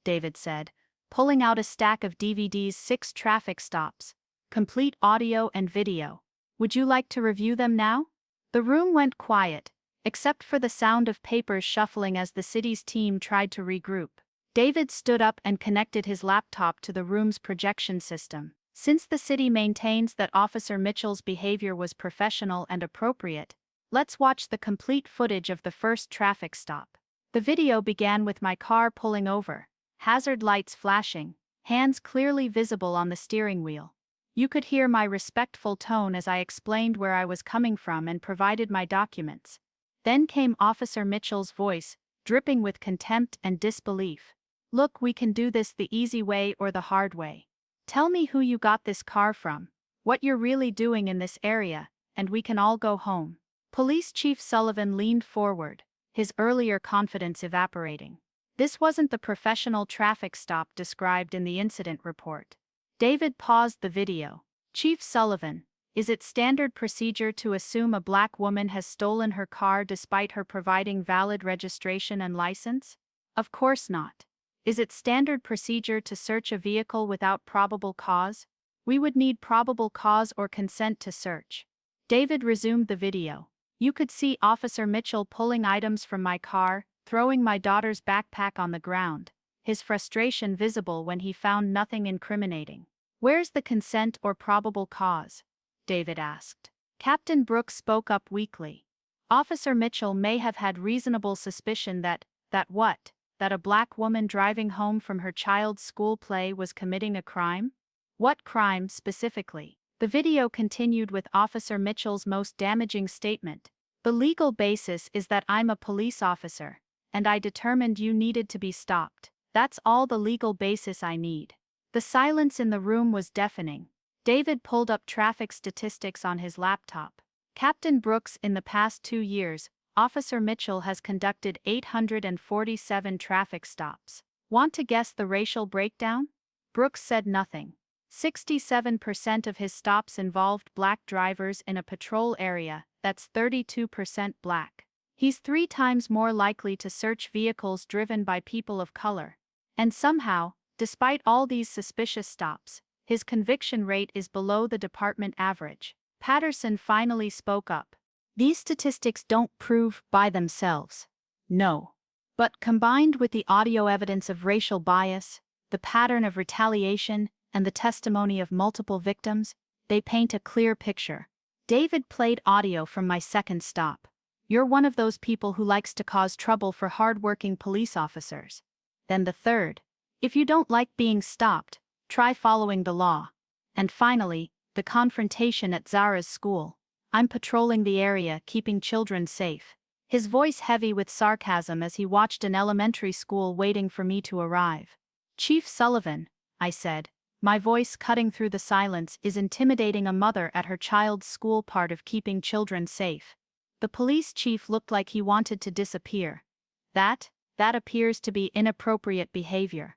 David said. pulling out a stack of DVDs, 6 traffic stops, complete audio and video. Would you like to review them now? The room went quiet, except for the sound of papers shuffling as the city's team tried to regroup. David stood up and connected his laptop to the room's projection system. Since the city maintains that Officer Mitchell's behavior was professional and appropriate, let's watch the complete footage of the first traffic stop. The video began with my car pulling over, hazard lights flashing, hands clearly visible on the steering wheel. You could hear my respectful tone as I explained where I was coming from and provided my documents. Then came Officer Mitchell's voice, dripping with contempt and disbelief. Look, we can do this the easy way or the hard way. Tell me who you got this car from, what you're really doing in this area, and we can all go home. Police Chief Sullivan leaned forward, his earlier confidence evaporating. This wasn't the professional traffic stop described in the incident report. David paused the video. Chief Sullivan, is it standard procedure to assume a black woman has stolen her car despite her providing valid registration and license? Of course not. Is it standard procedure to search a vehicle without probable cause? We would need probable cause or consent to search. David resumed the video. You could see Officer Mitchell pulling items from my car, throwing my daughter's backpack on the ground, his frustration visible when he found nothing incriminating. Where's the consent or probable cause? David asked. Captain Brooks spoke up weakly. Officer Mitchell may have had reasonable suspicion that a black woman driving home from her child's school play was committing a crime? What crime specifically? The video continued with Officer Mitchell's most damaging statement. The legal basis is that I'm a police officer, and I determined you needed to be stopped. That's all the legal basis I need. The silence in the room was deafening. David pulled up traffic statistics on his laptop. Captain Brooks, in the past 2 years, Officer Mitchell has conducted 847 traffic stops. Want to guess the racial breakdown? Brooks said nothing. 67% of his stops involved black drivers in a patrol area, that's 32% black. He's 3 times more likely to search vehicles driven by people of color. And somehow, despite all these suspicious stops, his conviction rate is below the department average. Patterson finally spoke up. These statistics don't prove by themselves. No. But combined with the audio evidence of racial bias, the pattern of retaliation, and the testimony of multiple victims, they paint a clear picture. David played audio from my second stop. You're one of those people who likes to cause trouble for hard-working police officers. Then the third. If you don't like being stopped, try following the law. And finally, the confrontation at Zara's school. I'm patrolling the area, keeping children safe. His voice heavy with sarcasm as he watched an elementary school waiting for me to arrive. Chief Sullivan, I said, my voice cutting through the silence, is intimidating a mother at her child's school part of keeping children safe. The police chief looked like he wanted to disappear. That appears to be inappropriate behavior.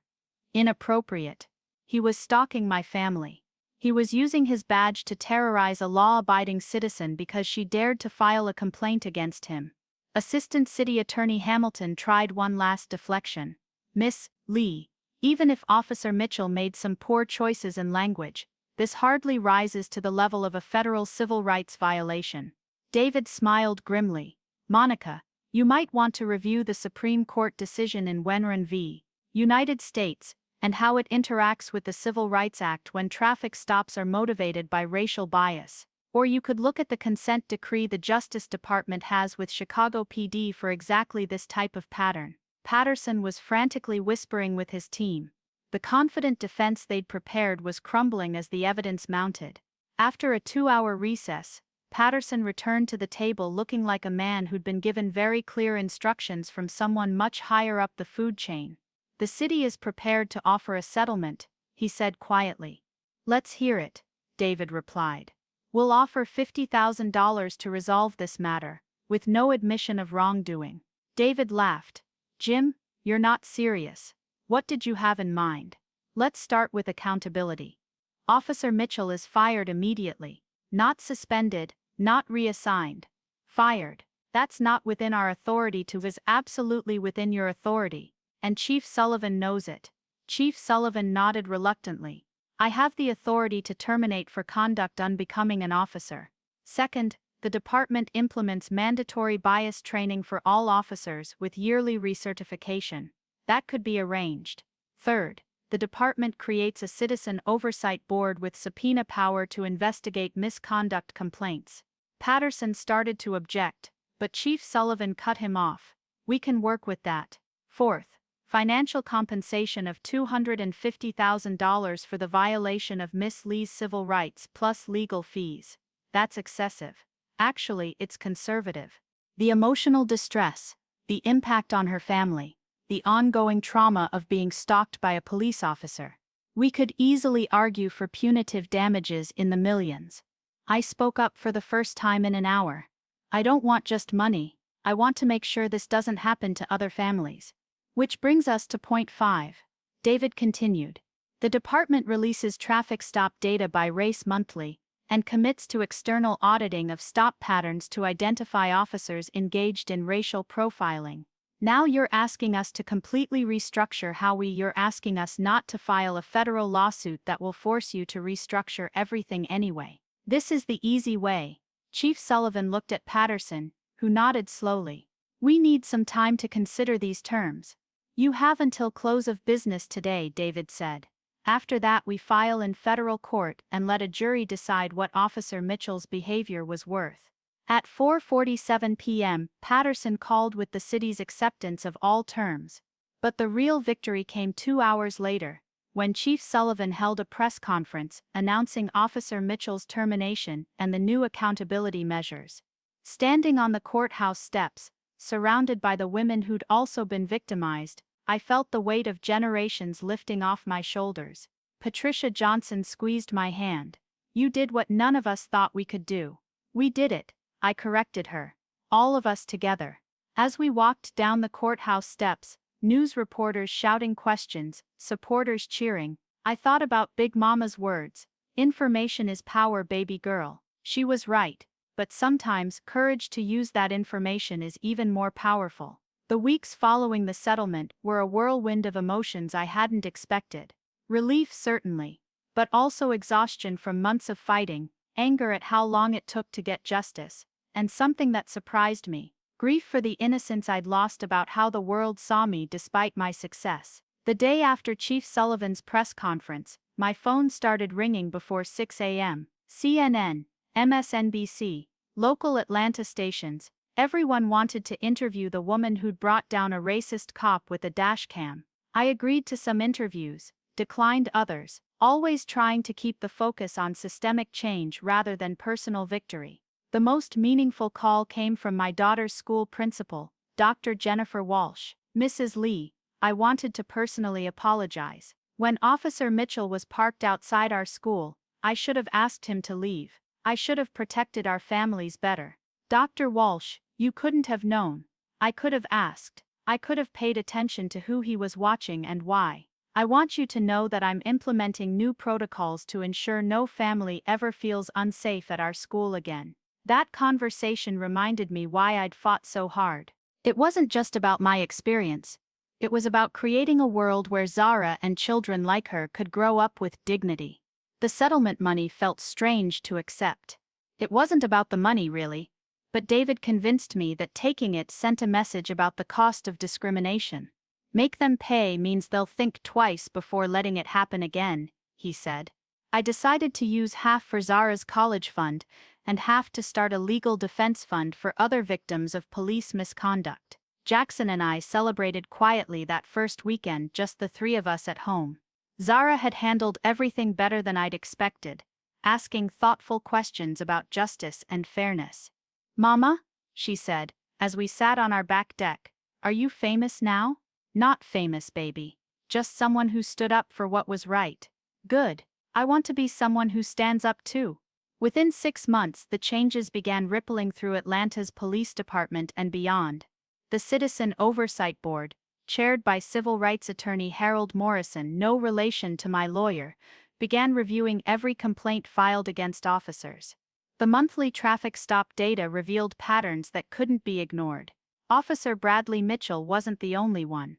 Inappropriate. He was stalking my family. He was using his badge to terrorize a law-abiding citizen because she dared to file a complaint against him. Assistant City Attorney Hamilton tried one last deflection. Miss Lee, even if Officer Mitchell made some poor choices in language, this hardly rises to the level of a federal civil rights violation. David smiled grimly. Monica, you might want to review the Supreme Court decision in Wenron v. United States, and how it interacts with the Civil Rights Act when traffic stops are motivated by racial bias. Or you could look at the consent decree the Justice Department has with Chicago PD for exactly this type of pattern. Patterson was frantically whispering with his team. The confident defense they'd prepared was crumbling as the evidence mounted. After a 2-hour recess, Patterson returned to the table looking like a man who'd been given very clear instructions from someone much higher up the food chain. The city is prepared to offer a settlement, he said quietly. Let's hear it, David replied. We'll offer $50,000 to resolve this matter, with no admission of wrongdoing. David laughed. Jim, you're not serious. What did you have in mind? Let's start with accountability. Officer Mitchell is fired immediately. Not suspended, not reassigned. Fired. That's not within our authority to is absolutely within your authority. And Chief Sullivan knows it. Chief Sullivan nodded reluctantly. I have the authority to terminate for conduct unbecoming an officer. Second, the department implements mandatory bias training for all officers with yearly recertification. That could be arranged. Third, the department creates a citizen oversight board with subpoena power to investigate misconduct complaints. Patterson started to object, but Chief Sullivan cut him off. We can work with that. Fourth, financial compensation of $250,000 for the violation of Miss Lee's civil rights plus legal fees. That's excessive. Actually, it's conservative. The emotional distress, the impact on her family, the ongoing trauma of being stalked by a police officer. We could easily argue for punitive damages in the millions. I spoke up for the first time in an hour. I don't want just money, I want to make sure this doesn't happen to other families. Which brings us to point 5. David continued. The department releases traffic stop data by race monthly, and commits to external auditing of stop patterns to identify officers engaged in racial profiling. Now you're asking us to completely restructure how you're asking us not to file a federal lawsuit that will force you to restructure everything anyway. This is the easy way. Chief Sullivan looked at Patterson, who nodded slowly. We need some time to consider these terms. You have until close of business today, David said. After that we file in federal court and let a jury decide what Officer Mitchell's behavior was worth. At 4:47 p.m., Patterson called with the city's acceptance of all terms. But the real victory came 2 hours later, when Chief Sullivan held a press conference announcing Officer Mitchell's termination and the new accountability measures. Standing on the courthouse steps, surrounded by the women who'd also been victimized, I felt the weight of generations lifting off my shoulders. Patricia Johnson squeezed my hand. You did what none of us thought we could do. We did it, I corrected her. All of us together. As we walked down the courthouse steps, news reporters shouting questions, supporters cheering, I thought about Big Mama's words. Information is power, baby girl. She was right, but sometimes courage to use that information is even more powerful. The weeks following the settlement were a whirlwind of emotions I hadn't expected. Relief certainly, but also exhaustion from months of fighting, anger at how long it took to get justice, and something that surprised me, grief for the innocence I'd lost about how the world saw me despite my success. The day after Chief Sullivan's press conference, my phone started ringing before 6 a.m. CNN, MSNBC, local Atlanta stations. Everyone wanted to interview the woman who'd brought down a racist cop with a dashcam. I agreed to some interviews, declined others, always trying to keep the focus on systemic change rather than personal victory. The most meaningful call came from my daughter's school principal, Dr. Jennifer Walsh. Mrs. Lee, I wanted to personally apologize. When Officer Mitchell was parked outside our school, I should have asked him to leave. I should have protected our families better. Dr. Walsh, you couldn't have known. I could have asked. I could have paid attention to who he was watching and why. I want you to know that I'm implementing new protocols to ensure no family ever feels unsafe at our school again. That conversation reminded me why I'd fought so hard. It wasn't just about my experience. It was about creating a world where Zara and children like her could grow up with dignity. The settlement money felt strange to accept. It wasn't about the money really. But David convinced me that taking it sent a message about the cost of discrimination. Make them pay means they'll think twice before letting it happen again, he said. I decided to use half for Zara's college fund and half to start a legal defense fund for other victims of police misconduct. Jackson and I celebrated quietly that first weekend, just the three of us at home. Zara had handled everything better than I'd expected, asking thoughtful questions about justice and fairness. Mama, she said, as we sat on our back deck, are you famous now? Not famous, baby. Just someone who stood up for what was right. Good. I want to be someone who stands up too. Within 6 months, the changes began rippling through Atlanta's police department and beyond. The Citizen Oversight Board, chaired by civil rights attorney Harold Morrison, no relation to my lawyer, began reviewing every complaint filed against officers. The monthly traffic stop data revealed patterns that couldn't be ignored. Officer Bradley Mitchell wasn't the only one.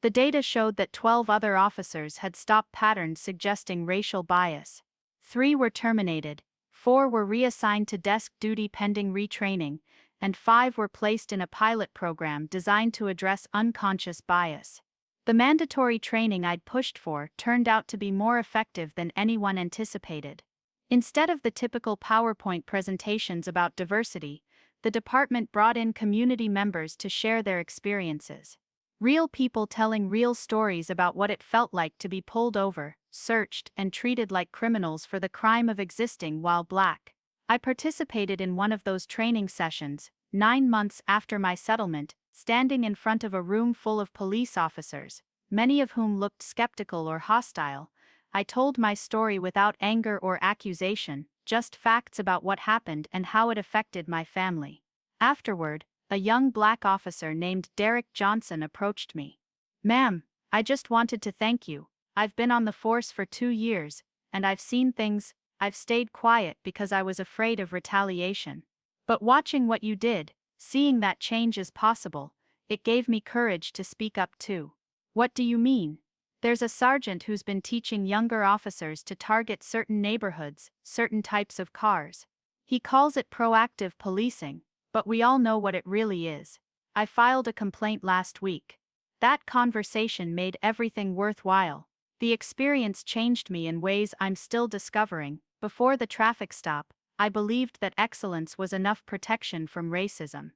The data showed that 12 other officers had stopped patterns suggesting racial bias. 3 were terminated, 4 were reassigned to desk duty pending retraining, and 5 were placed in a pilot program designed to address unconscious bias. The mandatory training I'd pushed for turned out to be more effective than anyone anticipated. Instead of the typical PowerPoint presentations about diversity, the department brought in community members to share their experiences. Real people telling real stories about what it felt like to be pulled over, searched, and treated like criminals for the crime of existing while black. I participated in one of those training sessions, 9 months after my settlement, standing in front of a room full of police officers, many of whom looked skeptical or hostile. I told my story without anger or accusation, just facts about what happened and how it affected my family. Afterward, a young black officer named Derek Johnson approached me. "Ma'am, I just wanted to thank you. I've been on the force for 2 years, and I've seen things. I've stayed quiet because I was afraid of retaliation. But watching what you did, seeing that change is possible, it gave me courage to speak up too." "What do you mean?" "There's a sergeant who's been teaching younger officers to target certain neighborhoods, certain types of cars. He calls it proactive policing, but we all know what it really is. I filed a complaint last week." That conversation made everything worthwhile. The experience changed me in ways I'm still discovering. Before the traffic stop, I believed that excellence was enough protection from racism.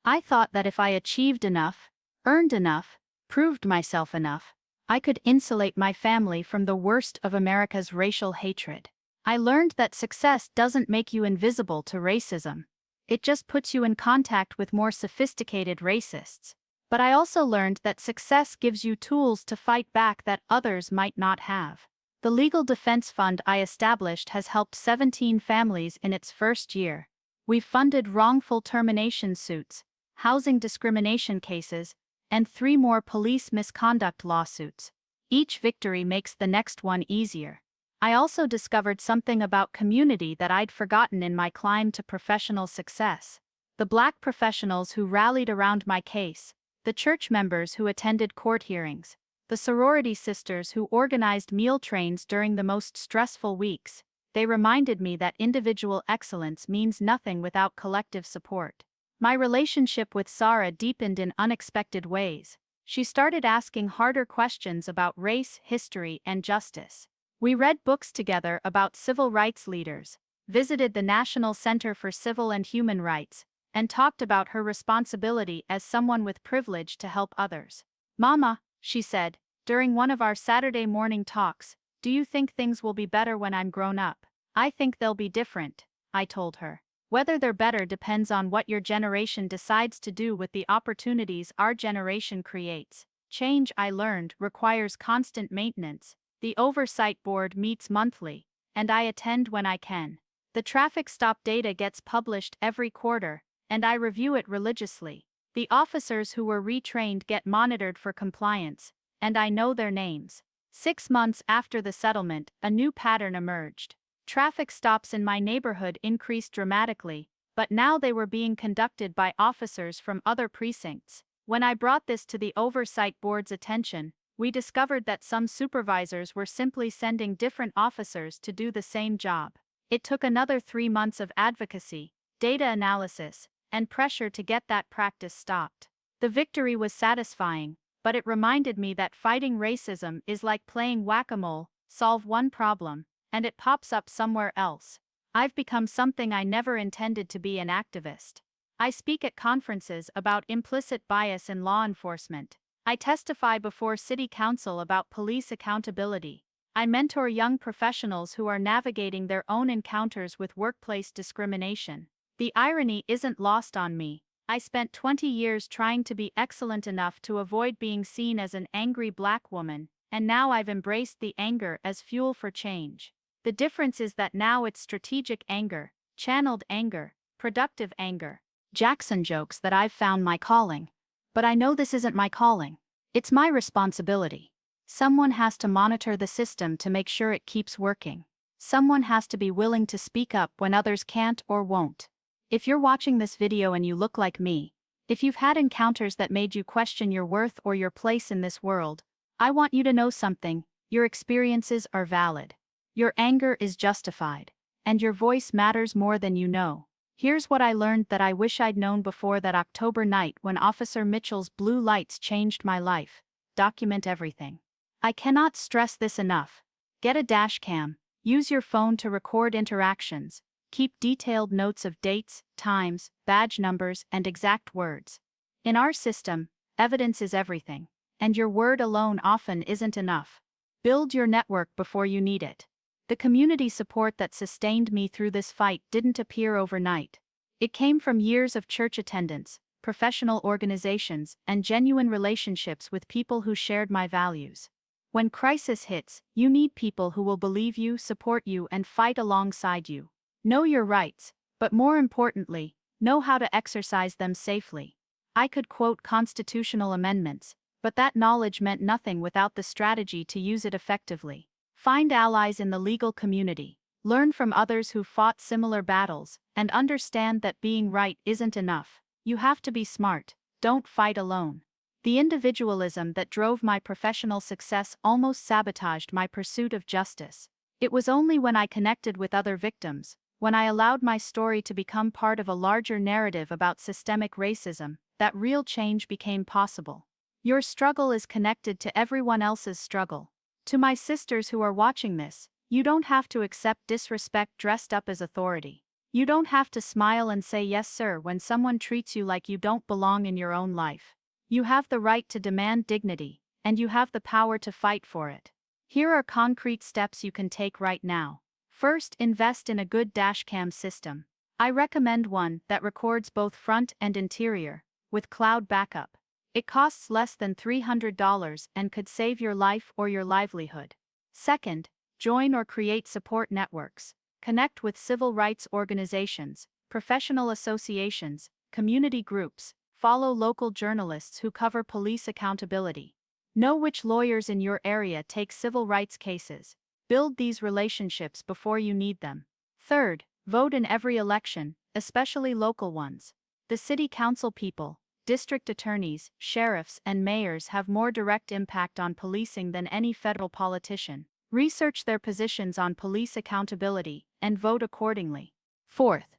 I thought that if I achieved enough, earned enough, proved myself enough, I could insulate my family from the worst of America's racial hatred. I learned that success doesn't make you invisible to racism. It just puts you in contact with more sophisticated racists. But I also learned that success gives you tools to fight back that others might not have. The legal defense fund I established has helped 17 families in its first year. We've funded wrongful termination suits, housing discrimination cases, and 3 more police misconduct lawsuits. Each victory makes the next one easier. I also discovered something about community that I'd forgotten in my climb to professional success. The black professionals who rallied around my case, the church members who attended court hearings, the sorority sisters who organized meal trains during the most stressful weeks, they reminded me that individual excellence means nothing without collective support. My relationship with Sarah deepened in unexpected ways. She started asking harder questions about race, history, and justice. We read books together about civil rights leaders, visited the National Center for Civil and Human Rights, and talked about her responsibility as someone with privilege to help others. "Mama," she said, during one of our Saturday morning talks, "do you think things will be better when I'm grown up?" "I think they'll be different," I told her. "Whether they're better depends on what your generation decides to do with the opportunities our generation creates. Change, I learned, requires constant maintenance. The oversight board meets monthly, and I attend when I can. The traffic stop data gets published every quarter, and I review it religiously. The officers who were retrained get monitored for compliance, and I know their names." 6 months after the settlement, a new pattern emerged. Traffic stops in my neighborhood increased dramatically, but now they were being conducted by officers from other precincts. When I brought this to the oversight board's attention, we discovered that some supervisors were simply sending different officers to do the same job. It took another 3 months of advocacy, data analysis, and pressure to get that practice stopped. The victory was satisfying, but it reminded me that fighting racism is like playing whack-a-mole: solve one problem, and it pops up somewhere else. I've become something I never intended to be: an activist. I speak at conferences about implicit bias in law enforcement. I testify before City Council about police accountability. I mentor young professionals who are navigating their own encounters with workplace discrimination. The irony isn't lost on me. I spent 20 years trying to be excellent enough to avoid being seen as an angry black woman, and now I've embraced the anger as fuel for change. The difference is that now it's strategic anger, channeled anger, productive anger. Jackson jokes that I've found my calling. But I know this isn't my calling. It's my responsibility. Someone has to monitor the system to make sure it keeps working. Someone has to be willing to speak up when others can't or won't. If you're watching this video and you look like me, If you've had encounters that made you question your worth or your place in this world, I want you to know something: your experiences are valid. Your anger is justified. And your voice matters more than you know. Here's what I learned that I wish I'd known before that October night when Officer Mitchell's blue lights changed my life. Document everything. I cannot stress this enough. Get a dashcam. Use your phone to record interactions. Keep detailed notes of dates, times, badge numbers, and exact words. In our system, evidence is everything. And your word alone often isn't enough. Build your network before you need it. The community support that sustained me through this fight didn't appear overnight. It came from years of church attendance, professional organizations, and genuine relationships with people who shared my values. When crisis hits, you need people who will believe you, support you, and fight alongside you. Know your rights, but more importantly, know how to exercise them safely. I could quote constitutional amendments, but that knowledge meant nothing without the strategy to use it effectively. Find allies in the legal community, learn from others who fought similar battles, and understand that being right isn't enough. You have to be smart. Don't fight alone. The individualism that drove my professional success almost sabotaged my pursuit of justice. It was only when I connected with other victims, when I allowed my story to become part of a larger narrative about systemic racism, that real change became possible. Your struggle is connected to everyone else's struggle. To my sisters who are watching this, you don't have to accept disrespect dressed up as authority. You don't have to smile and say yes sir when someone treats you like you don't belong in your own life. You have the right to demand dignity, and you have the power to fight for it. Here are concrete steps you can take right now. First, invest in a good dashcam system. I recommend one that records both front and interior, with cloud backup. It costs less than $300 and could save your life or your livelihood. Second, join or create support networks. Connect with civil rights organizations, professional associations, community groups. Follow local journalists who cover police accountability. Know which lawyers in your area take civil rights cases. Build these relationships before you need them. Third, vote in every election, especially local ones. The city council people, district attorneys, sheriffs, and mayors have more direct impact on policing than any federal politician. Research their positions on police accountability and vote accordingly. Fourth,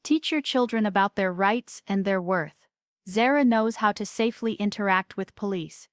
teach your children about their rights and their worth. Zara knows how to safely interact with police,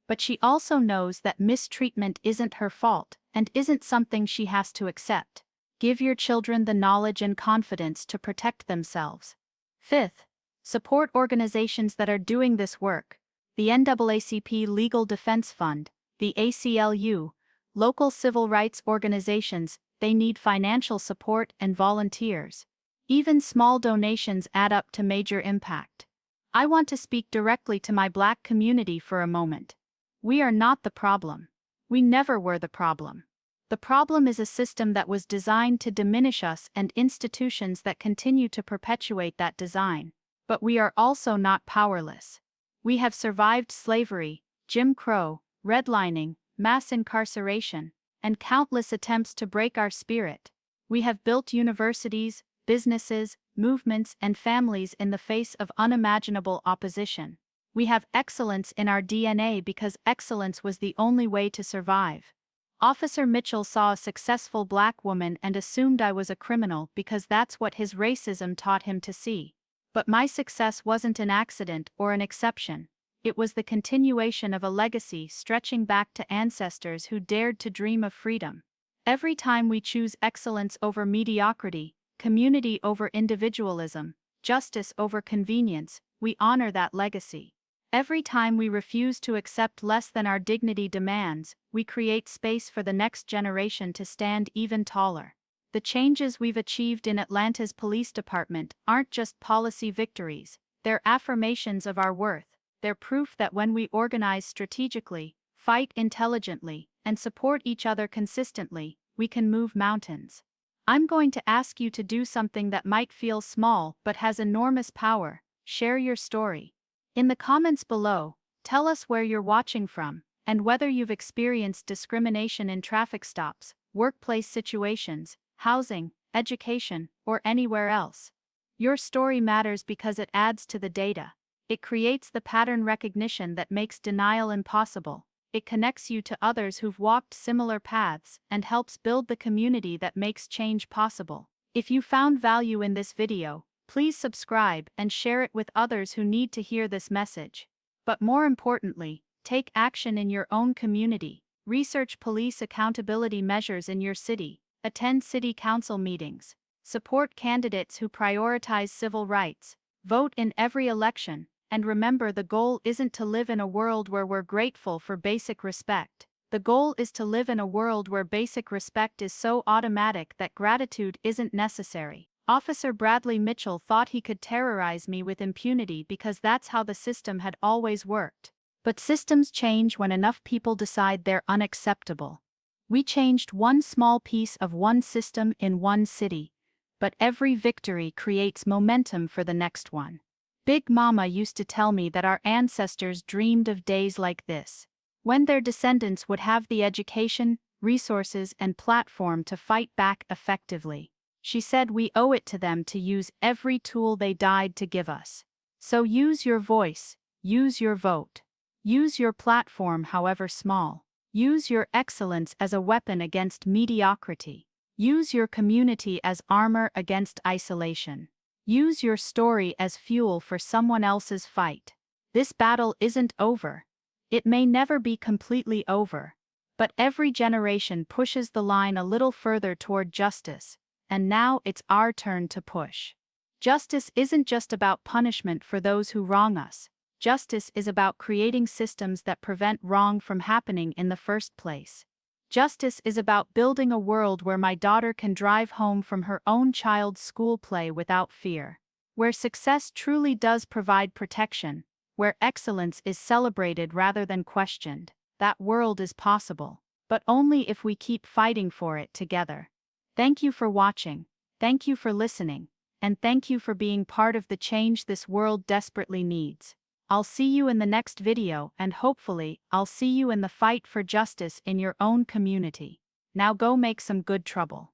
but she also knows that mistreatment isn't her fault and isn't something she has to accept. Give your children the knowledge and confidence to protect themselves. Fifth, support organizations that are doing this work. The NAACP Legal Defense Fund, the ACLU, local civil rights organizations, they need financial support and volunteers. Even small donations add up to major impact. I want to speak directly to my Black community for a moment. We are not the problem. We never were the problem. The problem is a system that was designed to diminish us and institutions that continue to perpetuate that design. But we are also not powerless. We have survived slavery, Jim Crow, redlining, mass incarceration, and countless attempts to break our spirit. We have built universities, businesses, movements, and families in the face of unimaginable opposition. We have excellence in our DNA because excellence was the only way to survive. Officer Mitchell saw a successful Black woman and assumed I was a criminal because that's what his racism taught him to see. But my success wasn't an accident or an exception. It was the continuation of a legacy stretching back to ancestors who dared to dream of freedom. Every time we choose excellence over mediocrity, community over individualism, justice over convenience, we honor that legacy. Every time we refuse to accept less than our dignity demands, we create space for the next generation to stand even taller. The changes we've achieved in Atlanta's police department aren't just policy victories, they're affirmations of our worth. They're proof that when we organize strategically, fight intelligently, and support each other consistently, we can move mountains. I'm going to ask you to do something that might feel small but has enormous power. Share your story. In the comments below, tell us where you're watching from, and whether you've experienced discrimination in traffic stops, workplace situations, housing, education, or anywhere else. Your story matters because it adds to the data. It creates the pattern recognition that makes denial impossible. It connects you to others who've walked similar paths and helps build the community that makes change possible. If you found value in this video, please subscribe and share it with others who need to hear this message. But more importantly, take action in your own community. Research police accountability measures in your city. Attend city council meetings. Support candidates who prioritize civil rights. Vote in every election. And remember, the goal isn't to live in a world where we're grateful for basic respect. The goal is to live in a world where basic respect is so automatic that gratitude isn't necessary. Officer Bradley Mitchell thought he could terrorize me with impunity because that's how the system had always worked. But systems change when enough people decide they're unacceptable. We changed one small piece of one system in one city, but every victory creates momentum for the next one. Big Mama used to tell me that our ancestors dreamed of days like this, when their descendants would have the education, resources, and platform to fight back effectively. She said we owe it to them to use every tool they died to give us. So use your voice, use your vote, use your platform however small, use your excellence as a weapon against mediocrity, use your community as armor against isolation. Use your story as fuel for someone else's fight. This battle isn't over. It may never be completely over. But every generation pushes the line a little further toward justice, and now it's our turn to push. Justice isn't just about punishment for those who wrong us. Justice is about creating systems that prevent wrong from happening in the first place. Justice is about building a world where my daughter can drive home from her own child's school play without fear, where success truly does provide protection, where excellence is celebrated rather than questioned. That world is possible, but only if we keep fighting for it together. Thank you for watching, thank you for listening, and thank you for being part of the change this world desperately needs. I'll see you in the next video, and hopefully, I'll see you in the fight for justice in your own community. Now go make some good trouble.